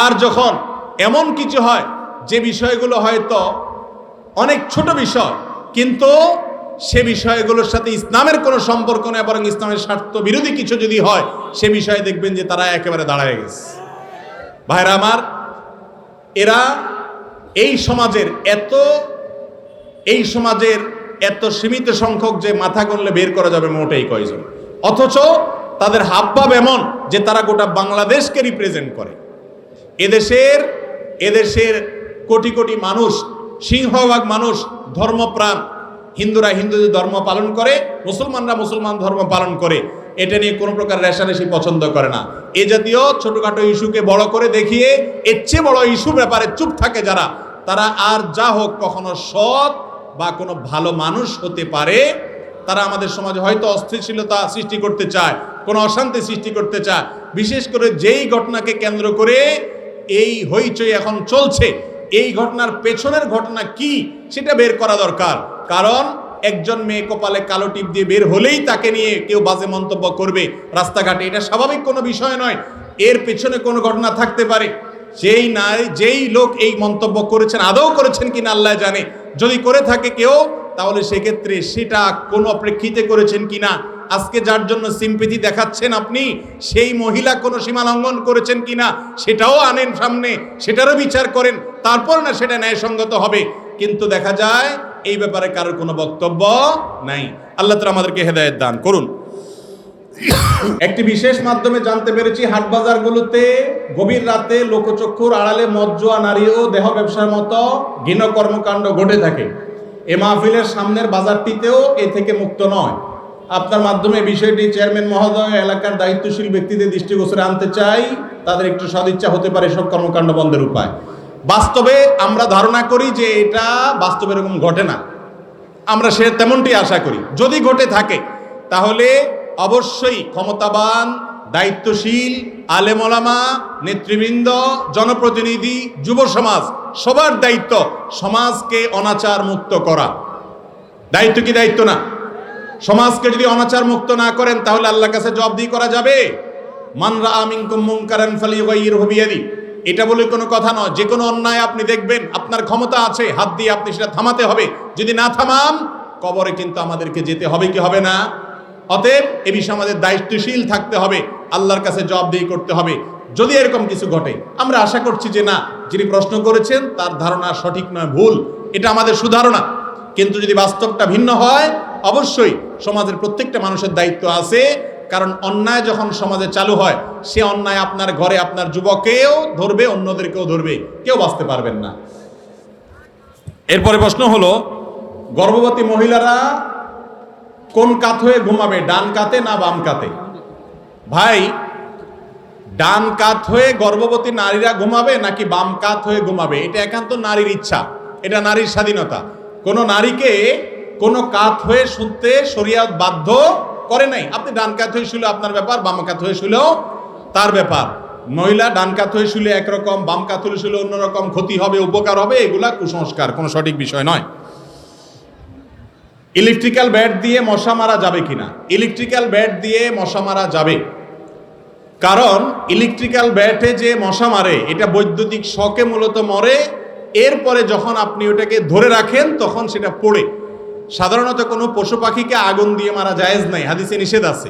আর যখন এমন কিছু হয় যে বিষয়গুলো হয়তো অনেক ছোট বিষয়, কিন্তু সে বিষয়গুলোর সাথে ইসলামের কোনো সম্পর্ক নেই, বরং ইসলামের স্বার্থ বিরোধী কিছু যদি হয়, সে বিষয়ে দেখবেন যে তারা একেবারে দাঁড়ায় গেছে। ভাইরা আমার, এরা এই সমাজের এত সীমিত সংখ্যক যে মাথা গণলে বের করা যাবে মোটেই কয়জন, অথচ তাদের হাবভাব এমন যে তারা গোটা বাংলাদেশকে রিপ্রেজেন্ট করে। এদেশের কোটি কোটি মানুষ, সিংহভাগ মানুষ ধর্মপ্রাণ। হিন্দুরা হিন্দুদের ধর্ম পালন করে, মুসলমানরা মুসলমান ধর্ম পালন করে। এটা নিয়ে কোনো প্রকার রেষারেষি পছন্দ করে না। এ জাতীয় ছোটখাটো ইস্যুকে বড় করে দেখিয়ে এর চেয়ে বড় ইস্যু ব্যাপারে চুপ থাকে যারা, তারা আর যা হোক কখনো সৎ বা কোনো ভালো মানুষ হতে পারে। তারা আমাদের সমাজে হয়তো অস্থিতিশীলতা সৃষ্টি করতে চায়, কোনো অশান্তি সৃষ্টি করতে চায়। বিশেষ করে যেই ঘটনাকে কেন্দ্র করে এই হইচই এখন চলছে, এই ঘটনার পেছনের ঘটনা কি সেটা বের করা দরকার। কারণ একজন মেয়ে কপালে কালো টিপ দিয়ে বের হলেই তাকে নিয়ে কেউ বাজে মন্তব্য করবে রাস্তাঘাটে, এটা স্বাভাবিক কোনো বিষয় নয়। এর পেছনে কোনো ঘটনা থাকতে পারে। যেই লোক এই মন্তব্য করেছেন আদৌ করেছেন কিনা আল্লাহ জানে। যদি করে থাকে কেউ, তাহলে সেক্ষেত্রে সেটা কোনো প্রেক্ষিতে করেছেন কিনা, আজকে যার জন্য সিম্পেথি দেখাচ্ছেন আপনি, সেই মহিলা কোনো সীমা লঙ্ঘন করেছেন কিনা সেটাও আনেন সামনে, সেটারও বিচার করেন, তারপর না সেটা ন্যায়সঙ্গত হবে। কিন্তু দেখা যায় এই ব্যাপারে কারোর কোনো বক্তব্য নাই। আল্লাহ তাআলা আমাদেরকে হেদায়েত দান করুন। একটি বিশেষ মাধ্যমে জানতে পেরেছি, হাট বাজারগুলোতে গভীর রাতে লোকচক্ষুর আড়ালে মদ জুয়া, নারী ও দেহ ব্যবসার মতো ঘৃণ্য কর্মকাণ্ড ঘটে থাকে। এ মাহফিলের সামনের বাজারটিতেও এ থেকে মুক্ত নয়। আপনার মাধ্যমে বিষয়টি চেয়ারম্যান মহোদয়, এলাকার দায়িত্বশীল ব্যক্তিদের দৃষ্টিগোচরে আনতে চাই। তাদের একটু সদিচ্ছা হতে পারে সব কর্মকাণ্ড বন্ধের উপায়। বাস্তবে আমরা ধারণা করি যে এটা বাস্তবে এরকম ঘটে না, আমরা সে তেমনটি আশা করি। যদি ঘটে থাকে তাহলে অবশ্যই ক্ষমতাবান, দায়িত্বশীল, আলেম ওলামা, নেতৃবৃন্দ, জনপ্রতিনিধি, যুব সমাজ, সবার দায়িত্ব সমাজকে অনাচার মুক্ত করা। দায়িত্ব কি দায়িত্ব না? সমাজকে যদি অনাচার মুক্ত না করেন তাহলে আল্লাহর কাছে জবাবদিহি করা যাবে। মান রাআ মিনকুম মুনকারান ফালিয়ুগাইয়িরহু বিয়াদি, এটা বলে কোনো কথা নয়। যে কোনো অন্যায় আপনি দেখবেন, আপনার ক্ষমতা আছে, হাত দিয়ে আপনি সেটা থামাতে হবে। যদি না থামান, কবরে কিন্তু আমাদেরকে যেতে হবে কি হবে না? অতএব এ বিষয়ে আমাদের দায়িত্বশীল থাকতে হবে, আল্লাহর কাছে জবাবদিহি করতে হবে। যদি এরকম কিছু ঘটে, আমরা আশা করছি যে না, যিনি প্রশ্ন করেছেন তার ধারণা সঠিক নয়, ভুল, এটা আমাদের সুধারণা। কিন্তু যদি বাস্তবটা ভিন্ন হয়, অবশ্যই সমাজের প্রত্যেকটা মানুষের দায়িত্ব আছে। কারণ অন্যায় যখন সমাজে চালু হয়, সে অন্যায় আপনার ঘরে আপনার যুবকেও ধরবে, অন্যদেরকেও ধরবে, কেউ বাঁচতে পারবেন না। এরপরে প্রশ্ন হলো, গর্ভবতী মহিলারা কোন কাত হয়ে ঘুমাবে, ডান কাতে না বাম কাতে? ভাই, ডান কাত হয়ে গর্ভবতী নারীরা ঘুমাবে নাকি বাম কাত হয়ে ঘুমাবে, এটা একান্ত নারীর ইচ্ছা, এটা নারীর স্বাধীনতা। কোনো নারীকে কোনো কাত হয়ে শুনতে শরীয়ত বাধ্য করে নাই। আপনি ডান কাত হয়ে শুলে আপনার ব্যাপার, বাম কাত হয়ে শুলেও তার ব্যাপার। মহিলা ডান কাত হয়ে শুলে একরকম, বাম কাত হয়ে শুলে অন্যরকম, ক্ষতি হবে, উপকার হবে, এগুলা কুসংস্কার, কোনো সঠিক বিষয় নয়। ইলেকট্রিক্যাল ব্যাট দিয়ে মশা মারা যাবে কিনা? ইলেকট্রিক্যাল ব্যাট দিয়ে মশা মারা যাবে, কারণ ইলেকট্রিক্যাল ব্যাটে যে মশা মারে এটা বৈদ্যুতিক শকে মূলত মরে। এরপরে যখন আপনি ওটাকে ধরে রাখেন তখন সেটা পড়ে। সাধারণত কোনো পশু পাখিকে আগুন দিয়ে মারা জায়েজ নাই, হাদিসে নিষেধ আছে।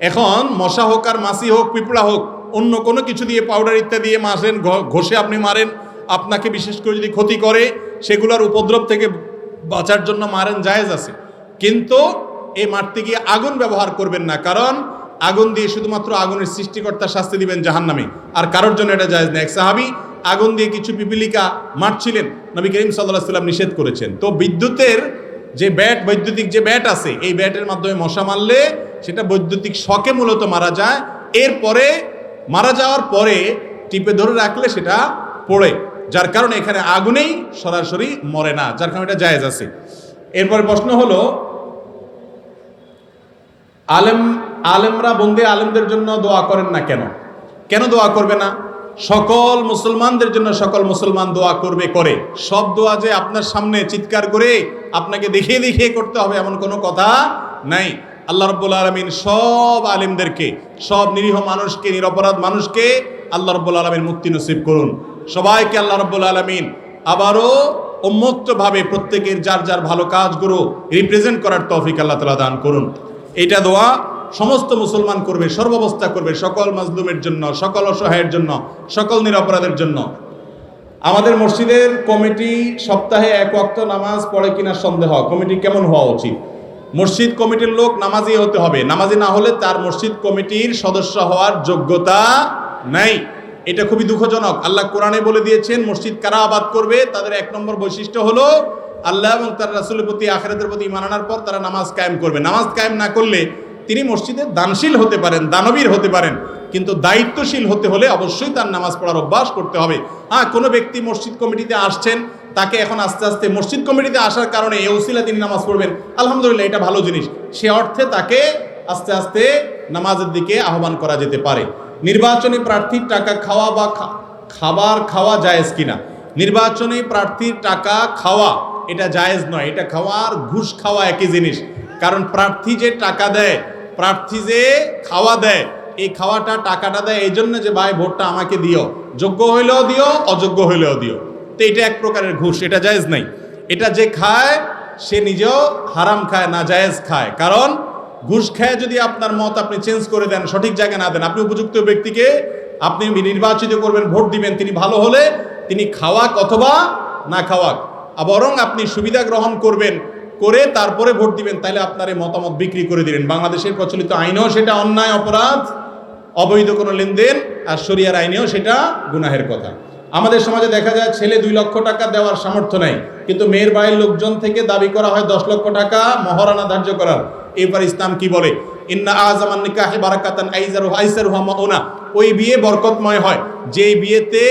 এখন মশা হোক আর মাছি হোক, পিঁপড়া হোক, অন্য কোনো কিছু দিয়ে, পাউডার ইত্যাদি দিয়ে মারেন, ঘষে আপনি মারেন, আপনাকে বিশেষ করে যদি ক্ষতি করে সেগুলোর উপদ্রব থেকে বাঁচার জন্য মারেন, জায়েজ আছে। কিন্তু এই মারতে গিয়ে আগুন ব্যবহার করবেন না, কারণ আগুন দিয়ে শুধুমাত্র আগুনের সৃষ্টিকর্তার শাস্তি দিবেন জাহান্নামে, আর কারোর জন্য এটা জায়েজ না। এক সাহাবী আগুন দিয়ে কিছু পিপিলিকা মারছিলেন, নবী করিম সাল্লাল্লাহু আলাইহি ওয়াসাল্লাম নিষেধ করেছেন। তো বিদ্যুতের যে ব্যাট, বৈদ্যুতিক যে ব্যাট আছে, এই ব্যাটের মাধ্যমে মশা মারলে সেটা বৈদ্যুতিক শকে মূলত মারা যায়। এরপরে মারা যাওয়ার পরে টিপে ধরে রাখলে সেটা পড়ে, যার কারণে এখানে আগুনেই সরাসরি মরে না, যার কারণে এটা জায়েজ আছে। এরপরে প্রশ্ন হলো, আলেমরা বন্দে আলেমদের জন্য দোয়া করেন না কেন? কেন দোয়া করবে না? সকল মুসলমানদের জন্য সকল মুসলমান দোয়া করবে, করে। সব দোয়া যে আপনার সামনে চিৎকার করে আপনাকে দেখিয়ে দেখিয়ে করতে হবে এমন কোনো কথা নাই। আল্লাহ রাব্বুল আলামিন সব আলেমদেরকে, সব নিরীহ মানুষকে, নিরপরাধ মানুষকে আল্লাহ রাব্বুল আলামিন মুক্তি নসিব করুন। সবাইকে আল্লাহ রাব্বুল আলামিন আবারও উন্মুক্তভাবে প্রত্যেকের যার যার ভালো কাজগুলো রিপ্রেজেন্ট করার তৌফিক আল্লাহ তাআলা দান করুন। এটা দোয়া সমস্ত মুসলমান করবে, সর্বাবস্থা করবে, সকল মাজলুমের জন্য, সকল অসহায়ের জন্য, সকল নিরপরাধের জন্য। আমাদের মসজিদের কমিটি সপ্তাহে এক ওয়াক্ত নামাজ পড়ে কিনা সন্দেহ, কমিটি কেমন হওয়া উচিত? মসজিদ কমিটির লোক নামাজি হতে হবে, নামাজি না হলে তার মসজিদ কমিটির সদস্য হওয়ার যোগ্যতা নাই। এটা খুবই দুঃখজনক। আল্লাহ কোরআনে বলে দিয়েছেন মসজিদ কারা আবাদ করবে, তাদের এক নম্বর বৈশিষ্ট্য হলো আল্লাহ এবং তার রাসূলের প্রতি, আখিরাতের প্রতি ঈমান আনার পর তারা নামাজ কায়েম করবে। নামাজ কায়েম না করলে তিনি মসজিদে দানশীল হতে পারেন, দানবীর হতে পারেন, কিন্তু দায়িত্বশীল হতে হলে অবশ্যই তার নামাজ পড়ার অভ্যাস করতে হবে। হ্যাঁ, কোনো ব্যক্তি মসজিদ কমিটিতে আসছেন, তাকে এখন আস্তে আস্তে মসজিদ কমিটিতে আসার কারণে এই উসিলা তিনি নামাজ পড়বেন, আলহামদুলিল্লাহ, এটা ভালো জিনিস। সে অর্থে তাকে আস্তে আস্তে নামাজের দিকে আহ্বান করা যেতে পারে। নির্বাচনী প্রার্থীর টাকা খাওয়া বা খাবার খাওয়া জায়েজ কিনা? নির্বাচনী প্রার্থীর টাকা খাওয়া এটা জায়েজ নয়, এটা খাওয়ার ঘুষ খাওয়া একই জিনিস। কারণ প্রার্থী যে টাকা দেয়, প্রার্থী যে খাওয়া দেয়, এই খাওয়াটা টাকাটা দেয় এই জন্য যে ভাই ভোটটা আমাকে দিও, যোগ্য হইলেও দিও অযোগ্য হইলেও দিও। তো এটা এক প্রকারের ঘুষ, এটা জায়েজ নাই। এটা যে খায় সে নিজেও হারাম খায়, না জায়েজ খায়। কারণ ঘুষ খায় যদি আপনার মত আপনি চেঞ্জ করে দেন, সঠিক জায়গায় না দেন, আপনি উপযুক্ত ব্যক্তিকে আপনি নির্বাচিত করবেন, ভোট দিবেন, তিনি ভালো হলে তিনি খাওয়াক অথবা না খাওয়াক, বরং আপনি সুবিধা গ্রহণ করবেন, করে তারপরে ভোট দিবেন, তাহলে আপনার এই মতামত বিক্রি করে দিলেন। বাংলাদেশের প্রচলিত আইনেও সেটা অন্যায়, অপরাধ, অবৈধ কোনো লেনদেন, আর শরিয়ার আইনেও সেটা গুনাহের কথা। আমাদের সমাজে দেখা যায় ছেলে 2 লক্ষ টাকা দেওয়ার সামর্থ্য নাই, কিন্তু মেয়ের বাড়ির লোকজন থেকে দাবি করা হয় 10 লক্ষ টাকা মহারানা ধার্য করার। এবার ইসলাম কি বলে? ইন্না আযামান নিকাহি বারাকাতান আইসারুহা মাউনা। ওই বিয়ে বরকতময় হয় যেই বিয়েতে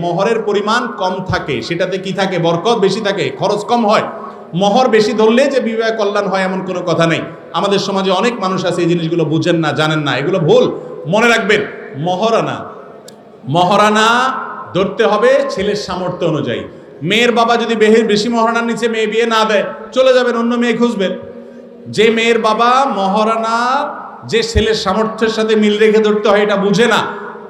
মোহরের পরিমাণ কম থাকে, সেটাতে কি থাকে? বরকত বেশি থাকে, খরচ কম হয়। মোহর বেশি ধরলে যে বিবাহ কল্যাণ হয় এমন কোনো কথা নেই। আমাদের সমাজে অনেক মানুষ আছে এই জিনিসগুলো বুঝেন না, জানেন না, এগুলো ভুল। মনে রাখবেন, মহারানা ধরতে হবে ছেলের সামর্থ্য অনুযায়ী। মেয়ের বাবা যদি বেশি মহারানার নিচে মেয়ে বিয়ে না দেয়, চলে যাবেন, অন্য মেয়ে খুঁজবেন। যে মেয়ের বাবা মহারানা যে ছেলের সামর্থ্যের সাথে মিল রেখে ধরতে হয় এটা বুঝে না,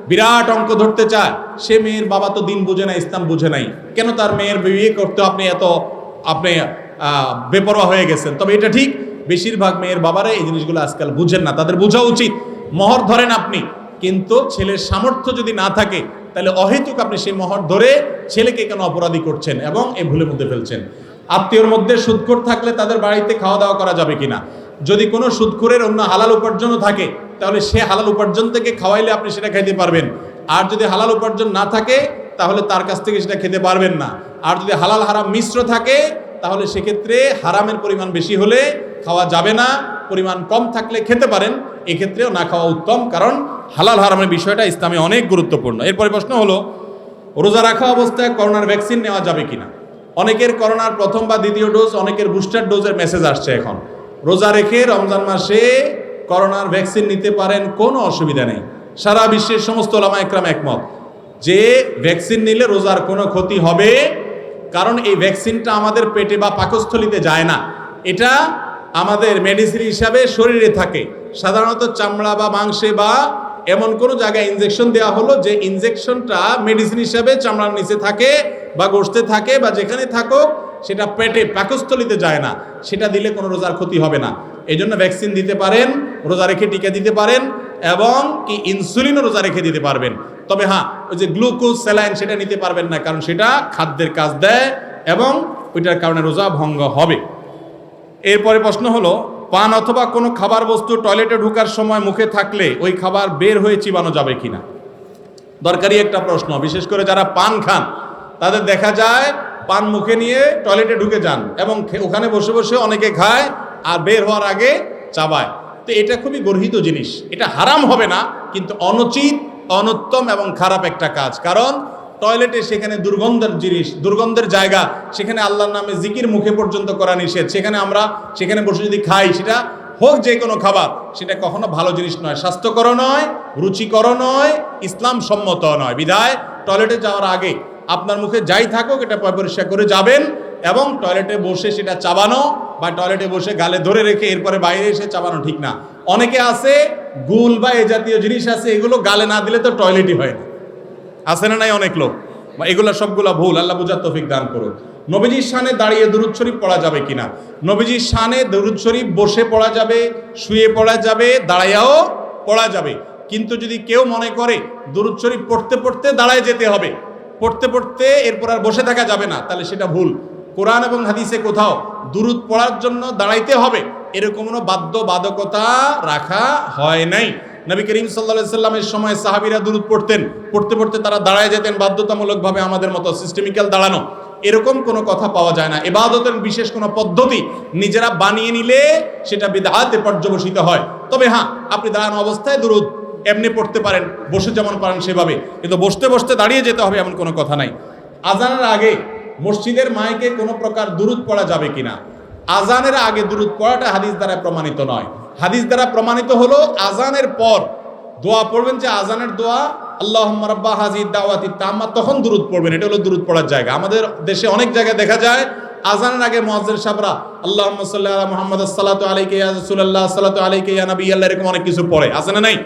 বিরাট অঙ্ক ধরতে চায়, সে মেয়ের বাবা তো দিন বুঝে না, ইসলাম বুঝে নাই। কেন তার মেয়ের বিয়ে করতে আপনি বেপরোয়া হয়ে গেছেন? তবে এটা ঠিক, বেশিরভাগ মেয়ের বাবারা এই জিনিসগুলো আজকাল বুঝেন না, তাদের বোঝা উচিত। মোহর ধরেন আপনি, কিন্তু ছেলের সামর্থ্য যদি না থাকে তাহলে অহেতুক আপনি সেই মোহর ধরে ছেলেকে কেন অপরাধী করছেন এবং এই ভুলের মধ্যে ফেলছেন। আত্মীয়র মধ্যে সুদখোর থাকলে তাদের বাড়িতে খাওয়া দাওয়া করা যাবে কিনা? যদি কোনো সুদখোরের অন্য হালাল উপার্জনও থাকে তাহলে সে হালাল উপার্জন থেকে খাওয়াইলে আপনি সেটা খেতে পারবেন। আর যদি হালাল উপার্জন না থাকে তাহলে তার কাছ থেকে সেটা খেতে পারবেন না। আর যদি হালাল হারাম মিশ্র থাকে তাহলে সেক্ষেত্রে হারামের পরিমাণ বেশি হলে খাওয়া যাবে না, পরিমাণ কম থাকলে খেতে পারেন, এক্ষেত্রেও না খাওয়া উত্তম, কারণ হালাল হারামের বিষয়টা ইসলামে অনেক গুরুত্বপূর্ণ। এরপরে প্রশ্ন হলো, রোজা রাখা অবস্থায় করোনার ভ্যাকসিন নেওয়া যাবে কিনা? অনেকের করোনার প্রথম বা দ্বিতীয় ডোজ, অনেকের বুস্টার ডোজের মেসেজ আসছে। এখন রোজা রেখে রমজান মাসে করোনার ভ্যাকসিন নিতে পারেন, কোনো অসুবিধা নেই। সারা বিশ্বের সমস্ত ওলামা একরাম একমত যে ভ্যাকসিন নিলে রোজার কোনো ক্ষতি হবে, কারণ এই ভ্যাকসিনটা আমাদের পেটে বা পাকস্থলিতে যায় না, এটা আমাদের মেডিসিন হিসাবে শরীরে থাকে। সাধারণত চামড়া বা মাংসে বা এমন কোনো জায়গায় ইনজেকশন দেওয়া হলো যে ইনজেকশনটা মেডিসিন হিসাবে চামড়ার নিচে থাকে বা গোশতে থাকে বা যেখানে থাকুক, সেটা পেটে পাকস্থলিতে যায় না, সেটা দিলে কোনো রোজার ক্ষতি হবে না। এই জন্য ভ্যাকসিন দিতে পারেন, রোজা রেখে টিকা দিতে পারেন, এবং কি ইনসুলিনও রোজা রেখে দিতে পারবেন। তবে হ্যাঁ, ওই যে গ্লুকোজ স্যালাইন সেটা নিতে পারবেন না, কারণ সেটা খাদ্যের কাজ দেয় এবং ওইটার কারণে রোজা ভঙ্গ হবে। এরপরে প্রশ্ন হলো, পান অথবা কোনো খাবার বস্তু টয়লেটে ঢোকার সময় মুখে থাকলে ওই খাবার বের হয়ে চিবানো যাবে কিনা? দরকারি একটা প্রশ্ন। বিশেষ করে যারা পান খান তাদের দেখা যায় পান মুখে নিয়ে টয়লেটে ঢুকে যান এবং ওখানে বসে বসে অনেকে খায় আর বের হওয়ার আগে চাবায়। তো এটা খুবই গর্হিত জিনিস, এটা হারাম হবে না, কিন্তু অনুচিত, অনুত্তম এবং খারাপ একটা কাজ। কারণ টয়লেটে সেখানে দুর্গন্ধের জিনিস, দুর্গন্ধের জায়গা, সেখানে আল্লাহর নামে জিকির মুখে পর্যন্ত করা নিষেধ। সেখানে বসে যদি খাই, সেটা হোক যে কোনো খাবার, সেটা কখনো ভালো জিনিস নয়, স্বাস্থ্যকর নয়, রুচিকর নয়, ইসলাম সম্মত নয়। বিধায় টয়লেটে যাওয়ার আগে আপনার মুখে যাই থাকুক এটা পরিষ্কার করে যাবেন, এবং টয়লেটে বসে সেটা চাবানো বা টয়লেটে বসে গালে ধরে রেখে এরপরে বাইরে এসে চাবানো ঠিক না। অনেকে আছে গুল বা এ জাতীয় জিনিস আছে, এগুলো গালে না দিলে তো টয়লেটই হয় না, আছে না নাই অনেক লোক? এগুলো সবগুলা ভুল। আল্লাহ বুঝার তৌফিক দান করুন। নবীজির শানে দাঁড়িয়ে দুরূদ শরীফ পড়া যাবে কিনা? নবীজির শানে দুরূদ শরীফ বসে পড়া যাবে, শুয়ে পড়া যাবে, দাঁড়াইয়াও পড়া যাবে। কিন্তু যদি কেউ মনে করে দুরূদ শরীফ পড়তে পড়তে দাঁড়ায় যেতে হবে, পড়তে পড়তে এরপর আর বসে থাকা যাবে না, তাহলে সেটা ভুল। কোরআন এবং হাদিসে কোথাও দুরূদ পড়ার জন্য দাঁড়াইতে হবে এরকম কোনো বাধ্যবাধকতা রাখা হয় নাই। নবী করিম সাল্লাল্লাহু আলাইহি সাল্লামের সময় সাহাবীরা দুরূদ পড়তেন, পড়তে পড়তে তারা দাঁড়ায় যেতেন বাধ্যতামূলকভাবে, আমাদের মতো সিস্টেমিক্যাল দাঁড়ানো, এরকম কোনো কথা পাওয়া যায় না। ইবাদতের বিশেষ কোনো পদ্ধতি নিজেরা বানিয়ে নিলে সেটা বিদআতে পর্যবসিত হয়। তবে হ্যাঁ, আপনি দাঁড়ানো অবস্থায় দুরূদ এমনি পড়তে পারেন, বসে যেমন পারেন সেভাবে, কিন্তু বসতে বসতে দাঁড়িয়ে যেতে হবে এমন কোনো কথা নাই। আজানের আগে মসজিদের মাইকে কোনো প্রকার দুরূদ পড়া যাবে কিনা? আজানের আগে দুরূদ পড়াটা হাদিস দ্বারা প্রমাণিত নয়। হাদিস দ্বারা প্রমাণিত হলো আজানের পর দোয়া পড়বেন, যে আজানের দোয়া আল্লাহুম্মা রাব্বা হাযিহি দাওয়াতি তাম্মা, তখন দুরূদ পড়বেন, এটা হলো দুরূদ পড়ার জায়গা। আমাদের দেশে অনেক জায়গায় দেখা যায় আজানের আগে মুয়াজ্জিন সাহেবরা আল্লাহুম্মা সাল্লি আলা মুহাম্মাদ, আসসালাতু আলাইকা ইয়া রাসূলুল্লাহ, আসসালাতু আলাইকা ইয়া নবী আল্লাহ, এরকম অনেক কিছু পড়ে, আছে না নাই?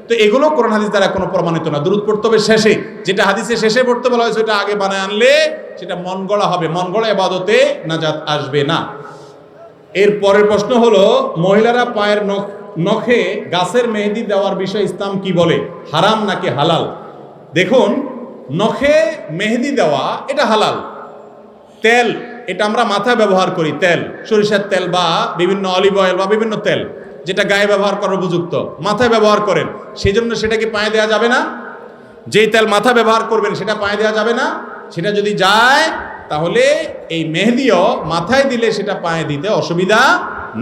তো এগুলো কোরআন হাদিস দ্বারা কোনো প্রমাণিত না। দুরূদ পড়তে হবে শেষে, যেটা হাদিসে শেষে পড়তে বলা হয়েছে ওটা আগে বানায় আনলে সেটা মন গড়া হবে, মন গড়া ইবাদতে নাজাত আসবে না। এর পরের প্রশ্ন হলো, মহিলারা পায়ের নখে গাছের মেহেদি দেওয়ার বিষয়ে ইসলাম কি বলে, হারাম নাকি হালাল? দেখুন, নখে মেহেদি দেওয়া এটা হালাল। তেল, এটা আমরা মাথায় ব্যবহার করি, তেল, সরিষার তেল বা বিভিন্ন অলিভ অয়েল বা বিভিন্ন তেল যেটা গায়ে ব্যবহার করার উপযুক্ত, মাথায় ব্যবহার করেন, সেই জন্য সেটা কি পায়ে দেওয়া যাবে না? যেই তেল মাথা ব্যবহার করবেন সেটা পায়ে দেওয়া যাবে না? সেটা যদি যায় তাহলে এই মেহেদিও মাথায় দিলে সেটা পায়ে দিতে অসুবিধা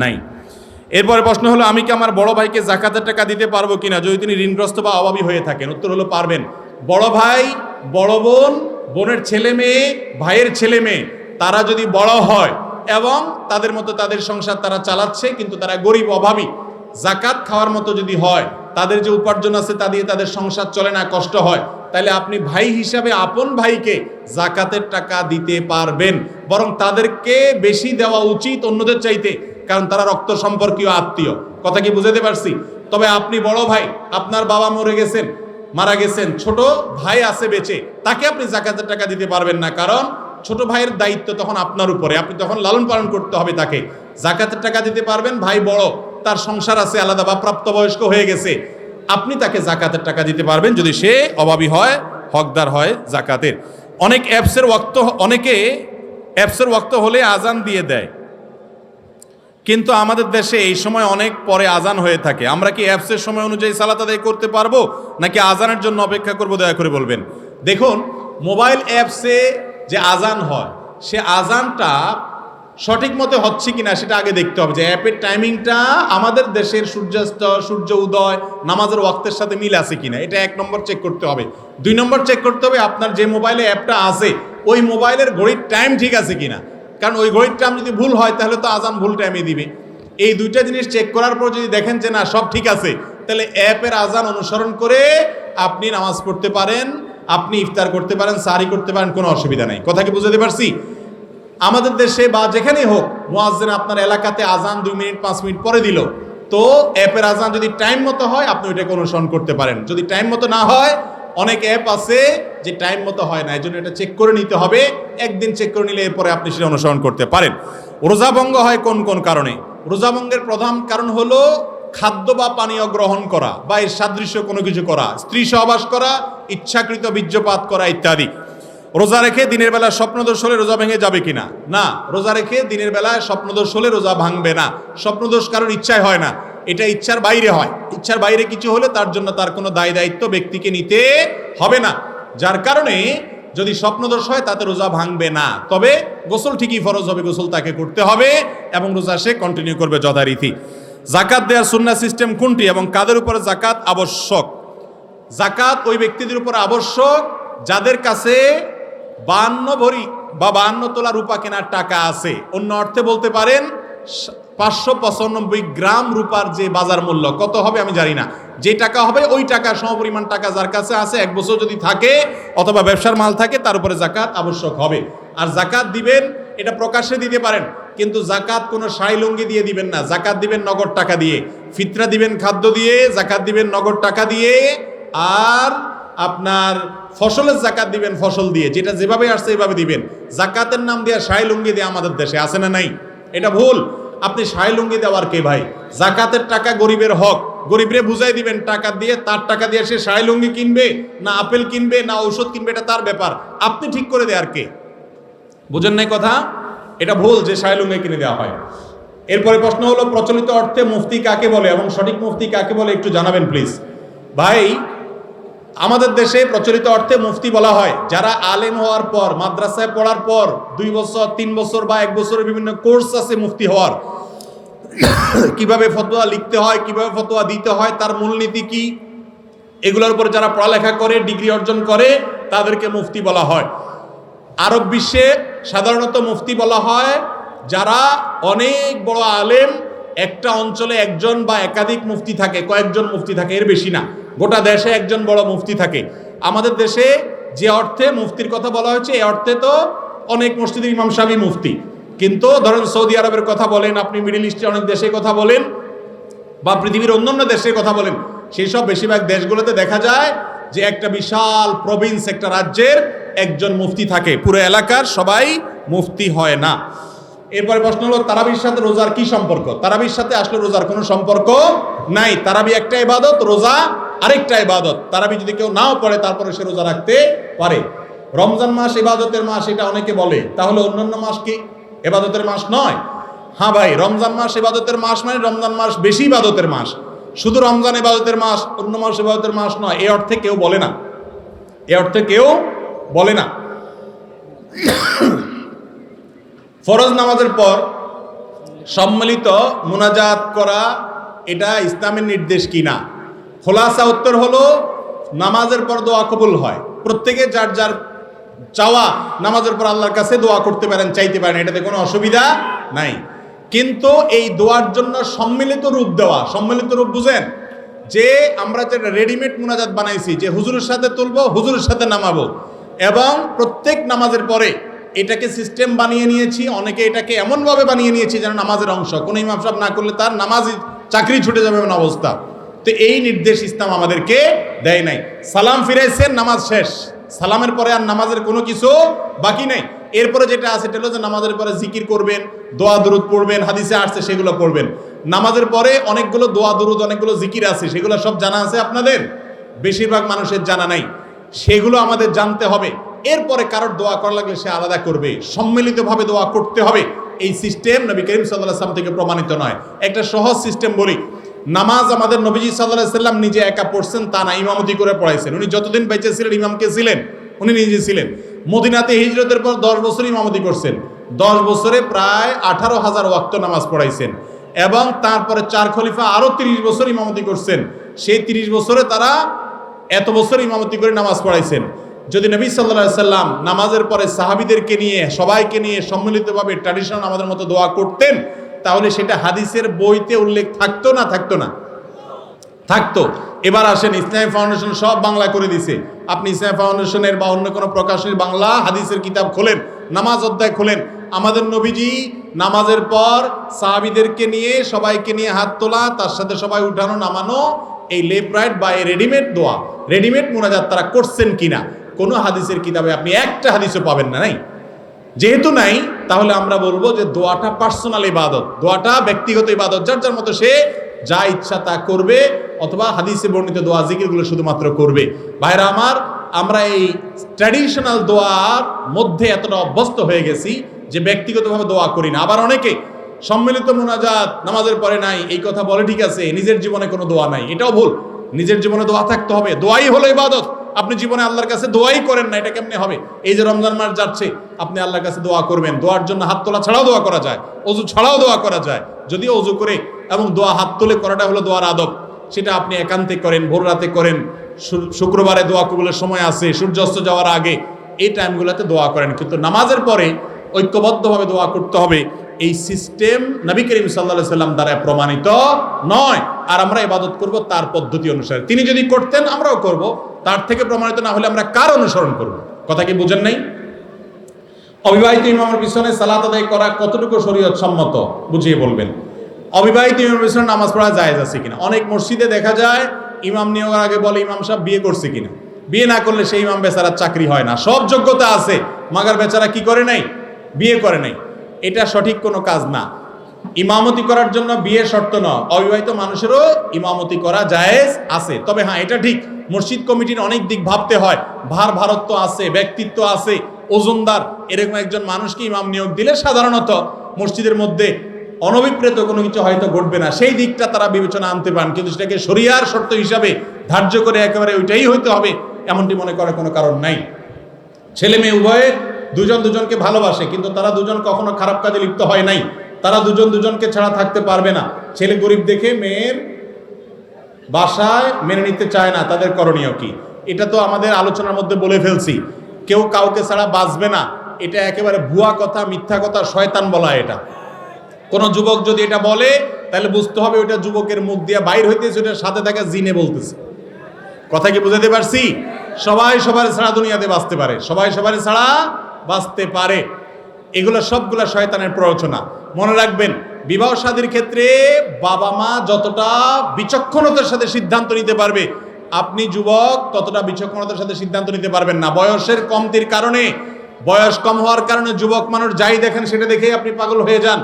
নাই। এরপরে প্রশ্ন হলো, আমি কি আমার বড় ভাইকে যাকাতের টাকা দিতে পারবো কিনা যদি তিনি ঋণগ্রস্ত বা অভাবী হয়ে থাকেন? উত্তর হলো পারবেন। বড় ভাই, বড় বোন, বোনের ছেলে মেয়ে, ভাইয়ের ছেলে মেয়ে, তারা যদি বড় হয় এবং তাদের মতো তাদের সংসার তারা চালাচ্ছে কিন্তু তারা গরিব অভাবী, যাকাত খাওয়ার মতো যদি হয়, তাদের যে উপার্জন আছে তা দিয়ে তাদের সংসার চলে না, কষ্ট হয়, তাহলে আপনি ভাই হিসাবে আপন ভাইকে যাকাতের টাকা দিতে পারবেন। বরং তাদেরকে বেশি দেওয়া উচিত অন্যদের চাইতে, কারণ তারা রক্ত সম্পর্কীয় আত্মীয়। কথা কি বুঝাতে পারছি? তবে আপনি বড় ভাই, আপনার বাবা মারা গেছেন, ছোট ভাই আছে বেঁচে, তাকে আপনি যাকাতের টাকা দিতে পারবেন না, কারণ ছোট ভাইয়ের দায়িত্ব তখন আপনার উপরে, আপনি তখন লালন পালন করতে হবে তাকে। যাকাতের টাকা দিতে পারবেন, ভাই বড়, তার সংসার আছে আলাদা বা প্রাপ্তবয়স্ক হয়ে গেছে, আপনি তাকে যাকাতের টাকা দিতে পারবেন যদি সে অভাবী হয়, হকদার হয় যাকাতের। অনেকে অ্যাপসের ওয়াক্ত হলে আজান দিয়ে দেয়, কিন্তু আমাদের দেশে এই সময় অনেক পরে আজান হয়ে থাকে। আমরা কি অ্যাপসের সময় অনুযায়ী সালাত আদায় করতে পারবো নাকি আজানের জন্য অপেক্ষা করবো? দয়া করে বলবেন। দেখুন, মোবাইল অ্যাপসে যে আজান হয় সে আজানটা সঠিক মতো হচ্ছে কিনা সেটা আগে দেখতে হবে, যে অ্যাপের টাইমিংটা আমাদের দেশের সূর্যাস্ত, সূর্য উদয়, নামাজের ওয়াক্তের সাথে মিল আছে কিনা, এটা 1 নম্বর চেক করতে হবে। 2 নম্বর চেক করতে হবে আপনার যে মোবাইলে অ্যাপটা আছে ওই মোবাইলের ঘড়ির টাইম ঠিক আছে কিনা, কারণ ওই ঘড়ির টাইম যদি ভুল হয় তাহলে তো আজান ভুল টাইমে দিবে। এই 2টা জিনিস চেক করার পর যদি দেখেন যে না সব ঠিক আছে, তাহলে অ্যাপের আজান অনুসরণ করে আপনি নামাজ পড়তে পারেন, আপনি ইফতার করতে পারেন, সাহরি করতে পারেন, কোনো অসুবিধা নাই। কথা কি বুঝাতে পারছি? আমাদের দেশে বা যেখানেই হোক, মুয়াজ্জিন আপনার এলাকাতে আজান 2 মিনিট 5 মিনিট পরে দিল, তো অ্যাপের আজান যদি টাইম মতো হয় আপনি ওইটাকে অনুসরণ করতে পারেন। যদি টাইম মতো না হয়, অনেক অ্যাপ আছে যে টাইম মতো হয় না, এই জন্য এটা চেক করে নিতে হবে। একদিন চেক করে নিলে এরপরে আপনি সেটা অনুসরণ করতে পারেন। রোজা ভঙ্গ হয় কোন কোন কারণে? রোজা ভঙ্গের প্রধান কারণ হলো খাদ্য বা পানীয় গ্রহণ করা বা এর সাদৃশ্য কোনো কিছু করা, স্ত্রী সহবাস করা, ইচ্ছাকৃত বীর্যপাত করা ইত্যাদি। রোজা রেখে দিনের বেলা স্বপ্নদোষ হলে রোজা ভেঙে যাবে কিনা? না, রোজা রেখে দিনের বেলায় স্বপ্নদোষ হলে রোজা ভাঙবে না। স্বপ্নদোষ কারণ ইচ্ছায় হয় না, এটা ইচ্ছার বাইরে হয়। ইচ্ছার বাইরে কিছু হলে তার জন্য তার কোনো দায় দায়িত্ব ব্যক্তিকে নিতে হবে না, যার কারণে যদি স্বপ্নদোষ হয় তাতে রোজা ভাঙবে না। তবে গোসল ঠিকই ফরজ হবে, গোসল তাকে করতে হবে এবং রোজা সে কন্টিনিউ করবে যথারীতি। যাকাত দেওয়ার সুন্নাহ সিস্টেম কোনটি এবং কাদের উপরে যাকাত আবশ্যক? যাকাত ওই ব্যক্তিদের উপর আবশ্যক যাদের কাছে 52 ভরি বা 52 তোলা রূপা কেনার টাকা আছে। অন্য অর্থে বলতে পারেন 595 গ্রাম রূপার যে বাজার মূল্য কত হবে আমি জানি না, যে টাকা হবে ওই টাকা সমপরিমাণ টাকা যার কাছে আছে, 1 বছর যদি থাকে অথবা ব্যবসার মাল থাকে, তার উপরে যাকাত আবশ্যক হবে। আর যাকাত দিবেন এটা প্রকাশ্যে দিতে পারেন, কিন্তু যাকাত কোনো শাড়ি লুঙ্গি দিয়ে দিবেন না, যাকাত দিবেন নগদ টাকা দিয়ে। ফিতরা দিবেন খাদ্য দিয়ে, যাকাত দিবেন নগদ টাকা দিয়ে, আর আপনার ফসলের যাকাত দিবেন ফসল দিয়ে, যেটা যেভাবে আসছে এইভাবে দিবেন। যাকাতের নাম দিয়ে শাড়ি লুঙ্গি দিয়ে আমাদের দেশে আছে না নাই? এটা ভুল। আপনি শাড়ি লুঙ্গি দেওয়ার কে ভাই? যাকাতের টাকা গরিবের হক, গরিবরে বুঝাই দিবেন টাকা দিয়ে, তার টাকা দিয়ে সে শাড়ি লুঙ্গি কিনবে না আপেল কিনবে না ঔষধ কিনবে, এটা তার ব্যাপার, আপনি ঠিক করে দেয়ার কে? বুঝেন নাই কথা? এটা ভুল যে শাড়ি লুঙ্গি কিনে দেওয়া হয়। এরপরে প্রশ্ন হলো, প্রচলিত অর্থে মুফতি কাকে বলে এবং সঠিক মুফতি কাকে বলে একটু জানাবেন প্লিজ। ভাই, আমাদের দেশে প্রচলিত অর্থে মুফতি বলা হয় যারা আলেম হওয়ার পর, মাদ্রাসায় পড়ার পর 2 বছর 3 বছর বা 1 বছরের বিভিন্ন কোর্স আছে মুফতি হওয়ার, কিভাবে ফতোয়া লিখতে হয়, কিভাবে ফতোয়া দিতে হয়, তার মূলনীতি কি, এগুলোর উপর যারা পড়ালেখা করে ডিগ্রি অর্জন করে তাদেরকে মুফতি বলা হয়। আরব বিশ্বে সাধারণত মুফতি বলা হয় যারা অনেক বড় আলেম, একটা অঞ্চলে একজন বা একাধিক মুফতি থাকে, কয়েকজন মুফতি থাকে, এর বেশি না, গোটা দেশে একজন বড় মুফতি থাকে। আমাদের দেশে যে অর্থে মুফতির কথা বলা হয়েছে এই অর্থে তো অনেক মসজিদের ইমাম সাহেবই মুফতি, কিন্তু ধরেন সৌদি আরবের কথা বলেন, আপনি মিডল ইস্টের অনেক দেশের কথা বলেন বা পৃথিবীর অন্যান্য দেশের কথা বলেন, সেই সব বেশিরভাগ দেশগুলোতে দেখা যায় যে একটা বিশাল প্রভিন্স, একটা রাজ্যের একজন মুফতি থাকে, পুরো এলাকার সবাই মুফতি হয় না। এরপরে প্রশ্ন হলো তারাবির সাথে রোজার কি সম্পর্ক? তারাবির সাথে আসলে রোজার কোনো সম্পর্ক নাই। তারাবি একটা ইবাদত, রোজা আরেকটা ইবাদত। তারাবি যদি কেউ নাও পড়ে তারপরে সে রোজা রাখতে পারে। রমজান মাস ইবাদতের মাস, এটা অনেকে বলে, তাহলে অন্যান্য মাস কি ইবাদতের মাস নয়? হ্যাঁ ভাই, রমজান মাস ইবাদতের মাস মানে রমজান মাস বেশি ইবাদতের মাস। শুধু রমজান ইবাদতের মাস, অন্য মাস ইবাদতের মাস নয়, এই অর্থে কেউ বলে না, এই অর্থে কেউ বলে না। ফরজ নামাজের পর সম্মিলিত মুনাজাত করা এটা ইসলামের নির্দেশ কিনা? খোলাসা উত্তর হলো নামাজের পর দোয়া কবুল হয়। প্রত্যেকে যার যার চাওয়া নামাজের পর আল্লাহর কাছে দোয়া করতে পারেন, চাইতে পারেন, এটাতে কোনো অসুবিধা নাই। কিন্তু এই দোয়ার জন্য সম্মিলিত রূপ দেওয়া, সম্মিলিত রূপ বুঝেন? যে আমরা যে রেডিমেড মুনাজাত বানাইছি, যে হুজুরের সাথে তুলবো, হুজুরের সাথে নামাবো, এবং প্রত্যেক নামাজের পরে এটাকে সিস্টেম বানিয়ে নিয়েছি। অনেকে এটাকে এমনভাবে বানিয়ে নিয়েছি যেন নামাজের অংশ, কোনো ইমাম সাহেব না করলে তার নামাজই চাকরি ছুটে যাবে এমন অবস্থা। তো এই নির্দেশ ইসলাম আমাদেরকে দেয় নাই। সালাম ফিরাইছেন, নামাজ শেষ, সালামের পরে আর নামাজের কোনো কিছু বাকি নেই। এরপরে যেটা আছে সেটা হলো যে নামাজের পরে জিকির করবেন, দোয়া দুরুদ পড়বেন, হাদিসে আসছে সেগুলো পড়বেন। নামাজের পরে অনেকগুলো দোয়া দুরুদ, অনেকগুলো জিকির আছে, সেগুলো সব জানা আছে আপনাদের? বেশিরভাগ মানুষের জানা নাই, সেগুলো আমাদের জানতে হবে। এরপরে কারোর দোয়া করা লাগলে সে আলাদা করবে, সম্মিলিতভাবে দোয়া করতে হবে। এই সিস্টেম নবী করিম সাল্লাল্লাহু আলাইহি ওয়াসাল্লাম থেকে প্রমাণিত নয়। একটা সহজ সিস্টেম বলি, নামাজ আমাদের নবীজি সাল্লাল্লাহু আলাইহি ওয়াসাল্লাম নিজে একা পড়ছেন তা না, ইমামতি করে পড়াইছেন। উনি যতদিন বেঁচে ছিলেন ইমামকে ছিলেন, উনি নিজে ছিলেন। মদিনাতে হিজরতের পর 10 বছর ইমামতি করছেন। 10 বছরে প্রায় 18,000 ওয়াক্ত নামাজ পড়াইছেন। এবং তারপরে 4 খলিফা আরো 30 বছর ইমামতি করছেন। সেই 30 বছরে তারা এত বছর ইমামতি করে নামাজ পড়াইছেন। যদি নবী সাল্লাল্লাহু আলাইহি সাল্লাম নামাজের পরে সাহাবীদেরকে নিয়ে, সবাইকে নিয়ে সম্মিলিতভাবে ট্র্যাডিশনাল আমাদের মতো দোয়া করতেন, তাহলে সেটা হাদিসের বইতে উল্লেখ থাকতো না? থাকতো না? থাকতো। এবার আসেন, ইসলামী ফাউন্ডেশন সব বাংলা করে দিছে। আপনি ইসলামী ফাউন্ডেশনের বা অন্য কোনো প্রকাশনীর বাংলা হাদিসের কিতাব খোলেন, নামাজ অধ্যায় খোলেন, আমাদের নবীজি নামাজের পর সাহাবীদেরকে নিয়ে, সবাইকে নিয়ে হাত তোলা, তার সাথে সবাই উঠানো নামানো, এই লেফট রাইট বা এই রেডিমেড দোয়া, রেডিমেড মুনাজাত তারা করছেন কিনা কোনো হাদিসের কিতাবে আপনি একটা হাদিসও পাবেন না। নাই, যেহেতু নাই, তাহলে আমরা বলবো যে দোয়াটা পার্সোনাল ইবাদত, দোয়াটা ব্যক্তিগত ইবাদত, যার যার মতো সে যা ইচ্ছা তা করবে, অথবা হাদিসে বর্ণিত দোয়া জিকিরগুলো শুধুমাত্র করবে। ভাইরা আমার, আমরা এই ট্র্যাডিশনাল দোয়ার মধ্যে এতটা অভ্যস্ত হয়ে গেছি যে ব্যক্তিগতভাবে দোয়া করি না। আবার অনেকে সম্মিলিত মুনাজাত নামাজের পরে নাই, এই কথা বলে, ঠিক আছে, নিজের জীবনে কোনো দোয়া নাই, এটাও ভুল। নিজের জীবনে দোয়া থাকতে হবে, দোয়াই হলো ইবাদত। আপনি জীবনে আল্লাহর কাছে দোয়াই করেন না, এটা কেমনে হবে? এই যে রমজান মাস যাচ্ছে, আপনি আল্লাহর কাছে দোয়া করবেন। দোয়ার জন্য হাত তোলা ছাড়াও দোয়া করা যায়, অজু ছাড়াও দোয়া করা যায়। যদিও অজু করে এবং দোয়া হাত তুলে করাটা হলো দোয়ার আদব, সেটা আপনি একান্তে করেন, ভোর রাতে করেন, শুক্রবারে দোয়া কবুলের সময় আছে, সূর্যাস্ত যাওয়ার আগে, এই টাইমগুলোতে দোয়া করেন। কিন্তু নামাজের পরে ঐক্যবদ্ধভাবে দোয়া করতে হবে, এই সিস্টেম নবী করিম সাল্লাল্লাহু আলাইহি সাল্লাম দ্বারা প্রমাণিত নয়। আর আমরা ইবাদত করব তার পদ্ধতি অনুসারে। তিনি যদি করতেন আমরাও করব, তার থেকে প্রমাণিত না হলে আমরা কার অনুসরণ করব? কথা কি বুঝেন নাই? অবিবাহিত ইমামের পিছনে সালাত আদায় করা কতটুকু শরীয়ত সম্মত বুঝিয়ে বলবেন। অবিবাহিত ইমামের পিছনে নামাজ পড়া জায়েজ আছে কিনা? অনেক মসজিদে দেখা যায় ইমাম নিয়োগের আগে বলে ইমাম সাহেব বিয়ে করছে কিনা। বিয়ে না করলে সেই ইমাম বেচারার চাকরি হয় না। সব যোগ্যতা আছে, মাগার বেচারা কি করে নাই? বিয়ে করে নাই। এটা সঠিক কোনো কাজ না। ইমামতি করার জন্য বিয়ে শর্ত নয়, অবিবাহিত মানুষেরও ইমামতি করা জায়েজ আছে। তবে হ্যাঁ, এটা ঠিক, মসজিদ কমিটির অনেক দিক ভাবতে হয়। ভারত্ব আছে, ব্যক্তিত্ব আছে, ওজনদার এরকম একজন মানুষকে ইমাম নিয়োগ দিলে সাধারণত মসজিদের মধ্যে অনভিপ্রেত কোনো কিছু হয়তো ঘটবে না, সেই দিকটা তারা বিবেচনা আনতে পারেন। কিন্তু সেটাকে শরিয়ার শর্ত হিসাবে ধার্য করে একেবারে ওইটাই হইতে হবে এমনটি মনে করার কোনো কারণ নাই। ছেলে মেয়ে উভয়ে দুজন দুজনকে ভালোবাসে, কিন্তু তারা দুজন কখনো খারাপ কাজে লিপ্ত হয় নাই। তারা দুজন দুজনকে ছাড়া থাকতে পারবে না। ছেলে গরিব দেখে মেয়ের বাসায় মেনে নিতে চায় না, তাদের করণীয় কি? এটা তো আমাদের আলোচনার মধ্যে বলে ফেলছি। কেউ কাউকে ছাড়া বাঁচবে না, এটা একেবারে ভুয়া কথা, মিথ্যা কথা, শয়তান বলা। এটা কোনো যুবক যদি এটা বলে তাহলে বুঝতে হবে ওইটা যুবকের মুখ দিয়ে বাইর হইতেছে, ওটার সাথে থাকা জিনে বলতেছে। কথা কি বুঝাতে পারছি? সবাই সবার ছাড়া দুনিয়াতে বাঁচতে পারে, সবাই সবার ছাড়া বাঁচতে পারে। এগুলো সবগুলা শয়তানের প্ররোচনা। মনে রাখবেন, বিবাহ শাদীর ক্ষেত্রে বাবা মা যতটা বিচক্ষণতার সাথে সিদ্ধান্ত নিতে পারবে, আপনি যুবক ততটা বিচক্ষণতার সাথে সিদ্ধান্ত নিতে পারবেন না। বয়সের কমতির কারণে, বয়স কম হওয়ার কারণে যুবক মানুষ যাই দেখেন সেটা দেখেই আপনি পাগল হয়ে যান।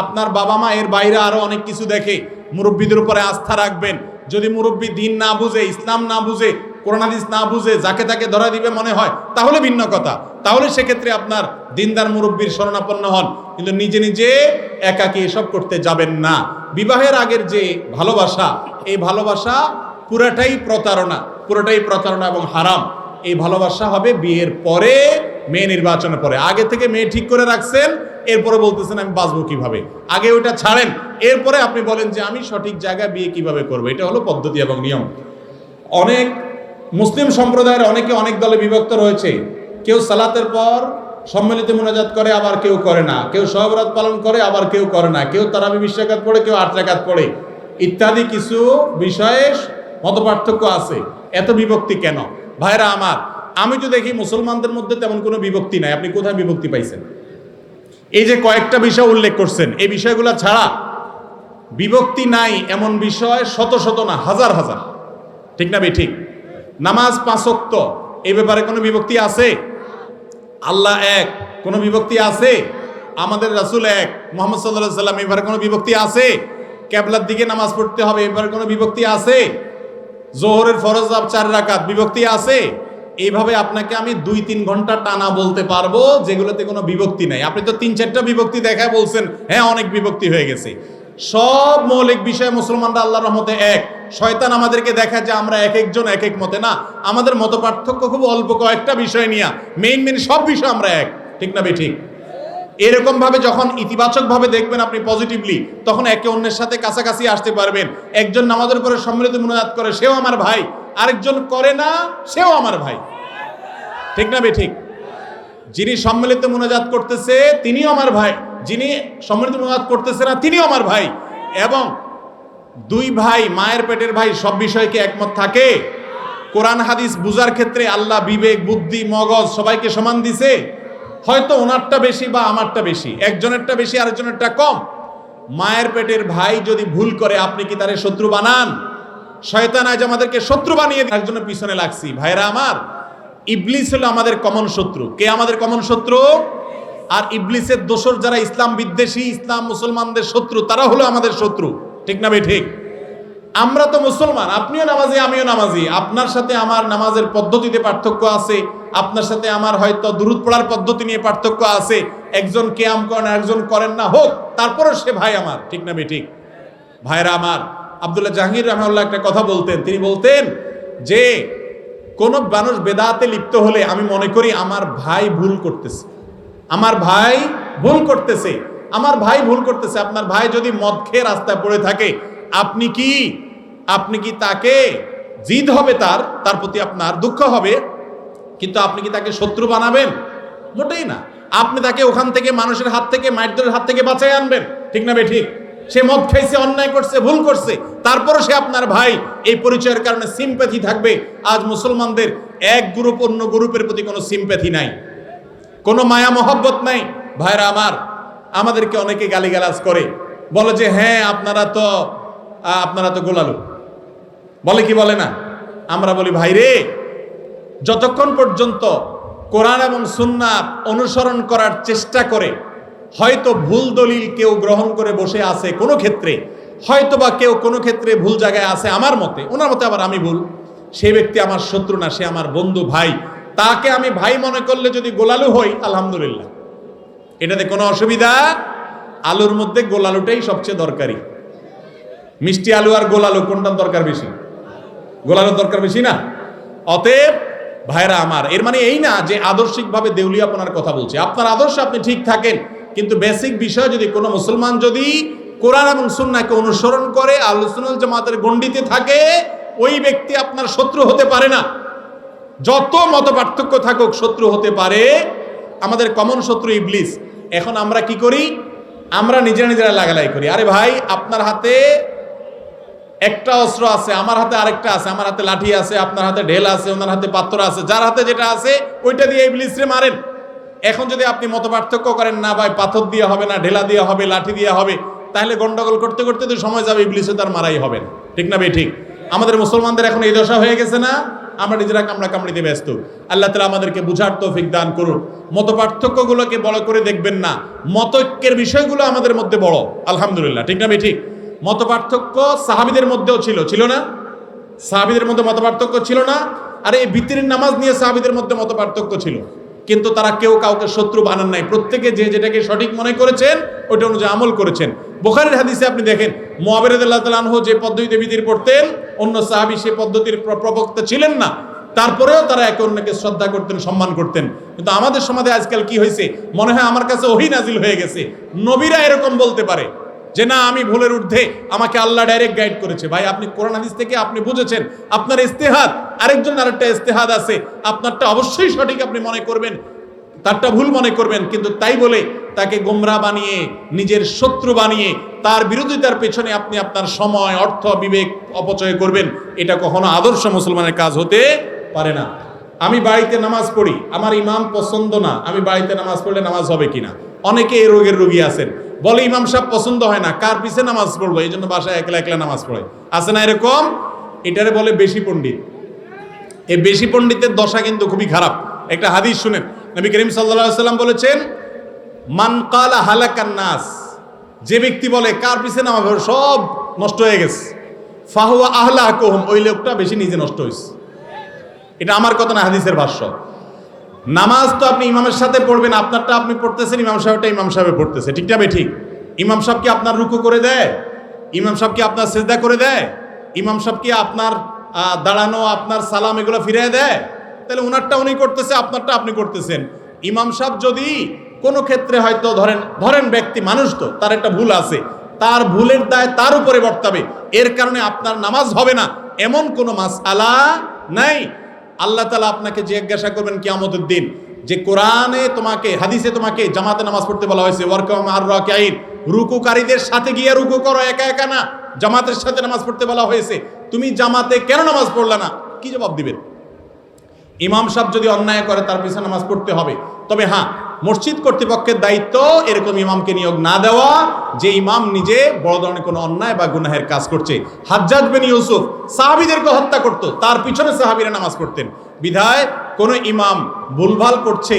আপনার বাবা মা এর বাইরে আরো অনেক কিছু দেখে। মুরব্বীদের উপরে আস্থা রাখবেন। যদি মুরব্বী দিন না বুঝে, ইসলাম না বুঝে, কোরআন হাদিস না বুঝে যাকে তাকে ধরা দিবে মনে হয়, তাহলে ভিন্ন কথা। তাহলে সেক্ষেত্রে আপনার দিনদার মুরব্বীর শরণাপন্ন হন, কিন্তু নিজে নিজে একাকী এসব করতে যাবেন না। বিবাহের আগের যে ভালোবাসা, এই ভালোবাসা পুরাটাই প্রতারণা এবং হারাম। এই ভালোবাসা হবে বিয়ের পরে, মেয়ে নির্বাচনের পরে। আগে থেকে মেয়ে ঠিক করে রাখছেন, এরপরে বলতেছেন আমি বাঁচবো কিভাবে। আগে ওইটা ছাড়েন, এরপরে আপনি বলেন যে আমি সঠিক জায়গায় বিয়ে কিভাবে করবো। এটা হলো পদ্ধতি এবং নিয়ম। অনেক মুসলিম সম্প্রদায়ের অনেকে অনেক দলে বিভক্ত রয়েছে। কেউ সালাতের পর সম্মিলিত মুনাজাত করে, আবার কেউ করে না। কেউ শবে বরাত পালন করে, আবার কেউ করে না। কেউ তারাবি 20 রাকাত পড়ে, কেউ 8 রাকাত পড়ে, ইত্যাদি কিছু বিষয়ে মতপার্থক্য আছে। এত বিভক্তি কেন? ভাইরা আমার, আমি তো দেখি মুসলমানদের মধ্যে তেমন কোনো বিভক্তি নাই। আপনি কোথায় বিভক্তি পাইছেন? এই যে কয়েকটা বিষয় উল্লেখ করছেন, এই বিষয়গুলো ছাড়া বিভক্তি নাই এমন বিষয় শত শত না, হাজার হাজার। ঠিক না ঠিক? নামাজ 5 ওয়াক্ত, এই ব্যাপারে কোনো বিভক্তি আছে? আল্লাহ এক, কোনো বিভক্তি আছে? আমাদের রাসূল এক, মুহাম্মদ সাল্লাল্লাহু আলাইহি সাল্লাম, এই ব্যাপারে কোনো বিভক্তি আছে? কিবলার দিকে নামাজ পড়তে হবে, এই ব্যাপারে কোনো বিভক্তি আছে? জোহরের ফরজ 4 রাকাত, বিভক্তি আছে? এইভাবে আপনাকে আমি 2-3 ঘন্টা টানা বলতে পারবো যেগুলোতে কোনো বিভক্তি নাই। আপনি তো 3-4টা বিভক্তি দেখায় বলছেন হ্যাঁ অনেক বিভক্তি হয়ে গেছে। সব মৌলিক বিষয় মুসলমানরা আল্লাহর রহমতে এক। শয়তান আমাদেরকে দেখায় যে আমরা এক একজন এক এক মতে। না, আমাদের মত পার্থক্য খুব অল্প কয়েকটা বিষয় নিয়ে, মেইন সব বিষয় আমরা এক। ঠিক না ঠিক? এরকম ভাবে যখন ইতিবাচক ভাবে দেখবেন আপনি পজিটিভলি, তখন একে অন্যের সাথে কাছাকাছি আসতে পারবেন। একজন নামাজের পরে সম্মিলিত মুনাজাত করে, সেও আমার ভাই। আরেকজন করে না, সেও আমার ভাই। ঠিক না ঠিক? যিনি সম্মিলিত মুনাজাত করতেছে তিনিও আমার ভাই, যিনি সম্মিলিত মুনাজাত করতেছে না তিনিও আমার ভাই। এবং 2 ভাই, মায়ের পেটের ভাই, সব বিষয়ে কি একমত থাকে? কোরআন হাদিস বুঝার ক্ষেত্রে আল্লাহ বিবেক, বুদ্ধি, মগজ সবাইকে সমান দিছে? হয়তো ওনারটা বেশি বা আমারটা বেশি, একজনেরটা বেশি আরেকজনেরটা কম। মায়ের পেটের ভাই যদি ভুল করে, আপনি কি তারে শত্রু বানান? শয়তান আজ আমাদেরকে শত্রু বানিয়ে একজনের পিছনে লাগছি। ভাইরা আমার, ইবলিস হলো আমাদের কমন শত্রু। কে আমাদের কমন শত্রু? আর ইবলিসের দোসর যারা ইসলাম বিদ্বেষী, ইসলাম মুসলমানদের শত্রু, তারা হলো আমাদের শত্রু। ঠিক না ঠিক? আমরা তো মুসলমান, আপনিও নামাজি আমিও নামাজি। আপনার সাথে আমার নামাজের পদ্ধতিতে পার্থক্য আছে, আপনার সাথে আমার হয়তো দুরূদ পড়ার পদ্ধতি নিয়ে পার্থক্য আছে। একজন কিয়াম করেন, একজন করেন না, হোক, তারপরও সে ভাই আমার। ঠিক না ঠিক? ভাইরা আমার, আব্দুল্লাহ জাহাঙ্গীর রাহমাহুল্লাহ একটা কথা বলতেন। তিনি বলতেন যে কোন মানুষ বেদাতে লিপ্ত হলে আমি মনে করি আমার ভাই ভুল করতেছে, আমার ভাই ভুল করতেছে, আমার ভাই ভুল করতেছে। আপনার ভাই যদি মদ খেয়ে রাস্তায় পড়ে থাকে, আপনি কি তাকে জিদ হবে, তার প্রতি আপনার দুঃখ হবে, কিন্তু আপনি কি তাকে শত্রু বানাবেন? মোটেই না। আপনি তাকে ওখান থেকে, মানুষের হাত থেকে, মাইরদের হাত থেকে বাঁচাই আনবেন। ঠিক না ঠিক? সে মদ খাইছে, অন্যায় করছে, ভুল করছে, তারপরও সে আপনার ভাই। এই পরিচয়ের কারণে সিম্প্যাথি থাকবে। আজ মুসলমানদের এক গ্রুপ অন্য গ্রুপের প্রতি কোনো সিম্প্যাথি নাই, কোনো মায়া মহব্বত নাই। ভাইরা আমার, আমাদেরকে অনেকে গালিগালাজ করে, বলে যে হ্যাঁ আপনারা তো গোলালু, বলে কি বলে না? আমরা বলি ভাই রে, যতক্ষণ পর্যন্ত কোরআন এবং সুন্নাহ অনুসরণ করার চেষ্টা করে, হয়তো ভুল দলিল কেউ গ্রহণ করে বসে আছে কোনো ক্ষেত্রে, হয়তো বা কেউ কোনো ক্ষেত্রে ভুল জায়গায় আছে আমার মতে, ওনার মতে আবার আমি ভুল, সেই ব্যক্তি আমার শত্রু না, সে আমার বন্ধু, ভাই। তাকে আমি ভাই মনে করলে যদি গোলালু হই, আলহামদুলিল্লাহ, এটাতে কোনো অসুবিধা। আলুর মধ্যে গোলালুটাই সবচেয়ে দরকারি। মিষ্টি আলু আর গোলালু কোনটার দরকার বেশি? গোলালুর দরকার বেশি না? অতএব ভাইরা আমার, এর মানে এই না যে আদর্শিকভাবে দেউলিয়াপনার কথা বলছে। আপনার আদর্শ আপনি ঠিক থাকেন, কিন্তু বেসিক বিষয় যদি কোনো মুসলমান যদি কোরআন এবং সুন্নাহকে অনুসরণ করে, আহলে সুন্নাহ ওয়াল জামাতের গণ্ডিতে থাকে, ওই ব্যক্তি আপনার শত্রু হতে পারে না। যত মত পার্থক্য থাকুক, শত্রু হতে পারে। আমাদের কমন শত্রু ইবলিস। এখন আমরা কি করি? আমরা নিজেরা লাগালাই করি। আরে ভাই, আপনার হাতে একটা অস্ত্র আছে, আমার হাতে আরেকটা আছে, আমার হাতে লাঠি আছে, আপনার হাতে ঢেল আছে, ওনার হাতে পাথর আছে, যার হাতে যেটা আছে ওইটা দিয়ে ইবলিসরে মারেন। এখন যদি আপনি মত পার্থক্য করেন, না ভাই পাথর দিয়ে হবে না, ঢেলা দিয়ে হবে, লাঠি দিয়ে হবে, তাহলে গন্ডগোল করতে করতে তো সময় যাবে, ইবলিসে তার মারাই হবে না। ঠিক না ভাই? ঠিক। আমাদের মুসলমানদের এখন এই দশা হয়ে গেছে না, আমরা নিজেরা কামড়া কামড়িতে ব্যস্ত। আল্লাহ তাআলা আমাদেরকে বুঝার তৌফিক দান করুন। মত পার্থক্যগুলোকে বড় করে দেখবেন না, মতৈক্যের বিষয়গুলো আমাদের মধ্যে বড়, আলহামদুলিল্লাহ। ঠিক না ভাই? ঠিক। মত পার্থক্য সাহাবীদের মধ্যেও ছিল না? সাহাবীদের মধ্যে মত পার্থক্য ছিল না? আরে এই ভিতরের নামাজ নিয়ে সাহাবীদের মধ্যে মত পার্থক্য ছিল, কিন্তু তারা কেউ কাউকে শত্রু বানান নাই। প্রত্যেকে যে যেটাকে সঠিক মনে করেছেন ওইটা অনুযায়ী আমল করেছেন। বুখারীর হাদিসে আপনি দেখেন, মুআবিয়া রাদিয়াল্লাহু তাআলা আনহু যে পদ্ধতিতে বিতির পড়তেন, অন্য সাহাবী সেই পদ্ধতির প্রবক্তা ছিলেন না, তারপরেও তারা একে অন্যকে শ্রদ্ধা করতেন, সম্মান করতেন। কিন্তু আমাদের সমাজে আজকাল কি হয়েছে, মনে হয় আমার কাছে ওহী নাজিল হয়ে গেছে, নবীরা এরকম বলতে পারে যে না আমি ভুলের ঊর্ধ্বে, আমাকে আল্লাহ ডাইরেক্ট গাইড করেছে। ভাই আপনি কোরআন হাদিস থেকে আপনি বুঝেছেন, আপনার ইস্তেহাদ, আরেকজন আরেকটা ইস্তেহাদ আছে, আপনারটা অবশ্যই সঠিক আপনি মনে করবেন, তারটা ভুল মনে করবেন, কিন্তু তাই বলে তাকে গোমরা বানিয়ে, নিজের শত্রু বানিয়ে, তার বিরোধিতার পেছনে আপনি আপনার সময়, অর্থ, বিবেক অপচয় করবেন, এটা কখনো আদর্শ মুসলমানের কাজ হতে পারে না। আমি বাড়িতে নামাজ পড়ি, আমার ইমাম পছন্দ না, আমি বাড়িতে নামাজ পড়লে নামাজ হবে কিনা? অনেকে এই রোগের রোগী আছেন, বলে ইমাম সাহেব পছন্দ হয় না, কার পিছে নামাজ পড়বো, এই জন্য বাসায় একলা একলা নামাজ পড়ে। আছে না এরকম? এটারে বলে বেশি পণ্ডিত। এই বেশি পণ্ডিতের দশা কিন্তু খুবই খারাপ। একটা হাদিস শুনেন, নবী করিম সাল্লাল্লাহু আলাইহি ওয়াসাল্লাম বলেছেন, মান কালা হালাকান নাস, যে ব্যক্তি বলে কার পিছে নামাজ পড়ব সব নষ্ট হয়ে গেছে, ফাহুয়া আহলাকুহুম, ওই লোকটা বেশি নিজে নষ্ট হয়েছে। এটা আমার কথা না, হাদিসের ভাষ্য। নামাজ তো আপনি ইমামের সাথে পড়বেন, আপনারটা আপনি পড়তেছেন, ইমাম সাহেবটা ইমাম সাহেব পড়তেছে, ঠিক না? ঠিক। ইমাম সাহেব কি আপনার রুকু করে দেয়? ইমাম সাহেব কি আপনার সিজদা করে দেয়? ইমাম সাহেব কি আপনার দাঁড়ানো, আপনার সালাম এগুলো ফিরিয়ে দেয়? তাহলে ওনারটা উনি করতেছে, আপনারটা আপনি করতেছেন। ইমাম সাহেব যদি কোনো ক্ষেত্রে হয়তো ধরেন ব্যক্তি মানুষ, তো তার একটা ভুল আছে, তার ভুলের দায় তার উপরে বর্তাবে, এর কারণে আপনার নামাজ হবে না, এমন কোনো মাসআলা নাই। আল্লাহ তাআলা আপনাকে জিজ্ঞাসা করবেন কিয়ামতের দিন যে কোরআনে তোমাকে, হাদিসে তোমাকে জামাতে নামাজ পড়তে বলা হয়েছে, ওয়ারকাউ মা'আর রাকিঈন, রুকুকারীদের সাথে গিয়ে রুকু করো, একা একা না, জামাতের সাথে নামাজ পড়তে বলা হয়েছে, তুমি জামাতে কেন নামাজ পড়লা না? কি জবাব দিবেন? ইমাম সাহেব যদি অন্যায় করে তার পিছনে নামাজ পড়তে হবে। তবে হ্যাঁ, মসজিদ কর্তৃপক্ষের দায়িত্ব এরকম ইমামকে নিয়োগ না দেওয়া যে ইমাম নিজে বড় ধরনের কোনো অন্যায় বা গুনাহের কাজ করছে। হাজ্জাজ বিন ইউসুফ সাহাবীদেরকে হত্যা করত, তার পিছনে সাহাবীরা নামাজ পড়তেন। বিধায় কোন ইমাম ভুলভাল করছে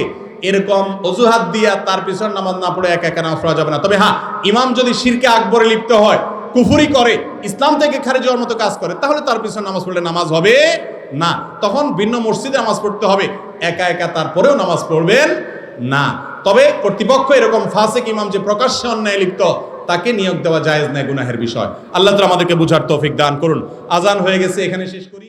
এরকম অজুহাত দিয়া তার পিছনে নামাজ না পড়ে একা একা নামাজ পড়া যাবে না। তবে হ্যাঁ, ইমাম যদি শিরকে আকবরে লিপ্ত হয়, কুফরি করে, ইসলাম থেকে খারিজ হওয়ার মতো কাজ করে, তাহলে তার পিছনে নামাজ পড়লে নামাজ হবে না, তখন ভিন্ন মসজিদে নামাজ পড়তে হবে, একা একা তারপরেও নামাজ পড়বেন না। তবে কর্তৃপক্ষ এরকম ফাসিক ইমাম যে প্রকাশ্যে অন্যায় লিপ্ত, তাকে নিয়োগ দেওয়া জায়েজ নয়, গুনাহের বিষয়। আল্লাহ তাআলা আমাদেরকে বুঝার তৌফিক দান করুন। আজান হয়ে গেছে, এখানে শেষ করি।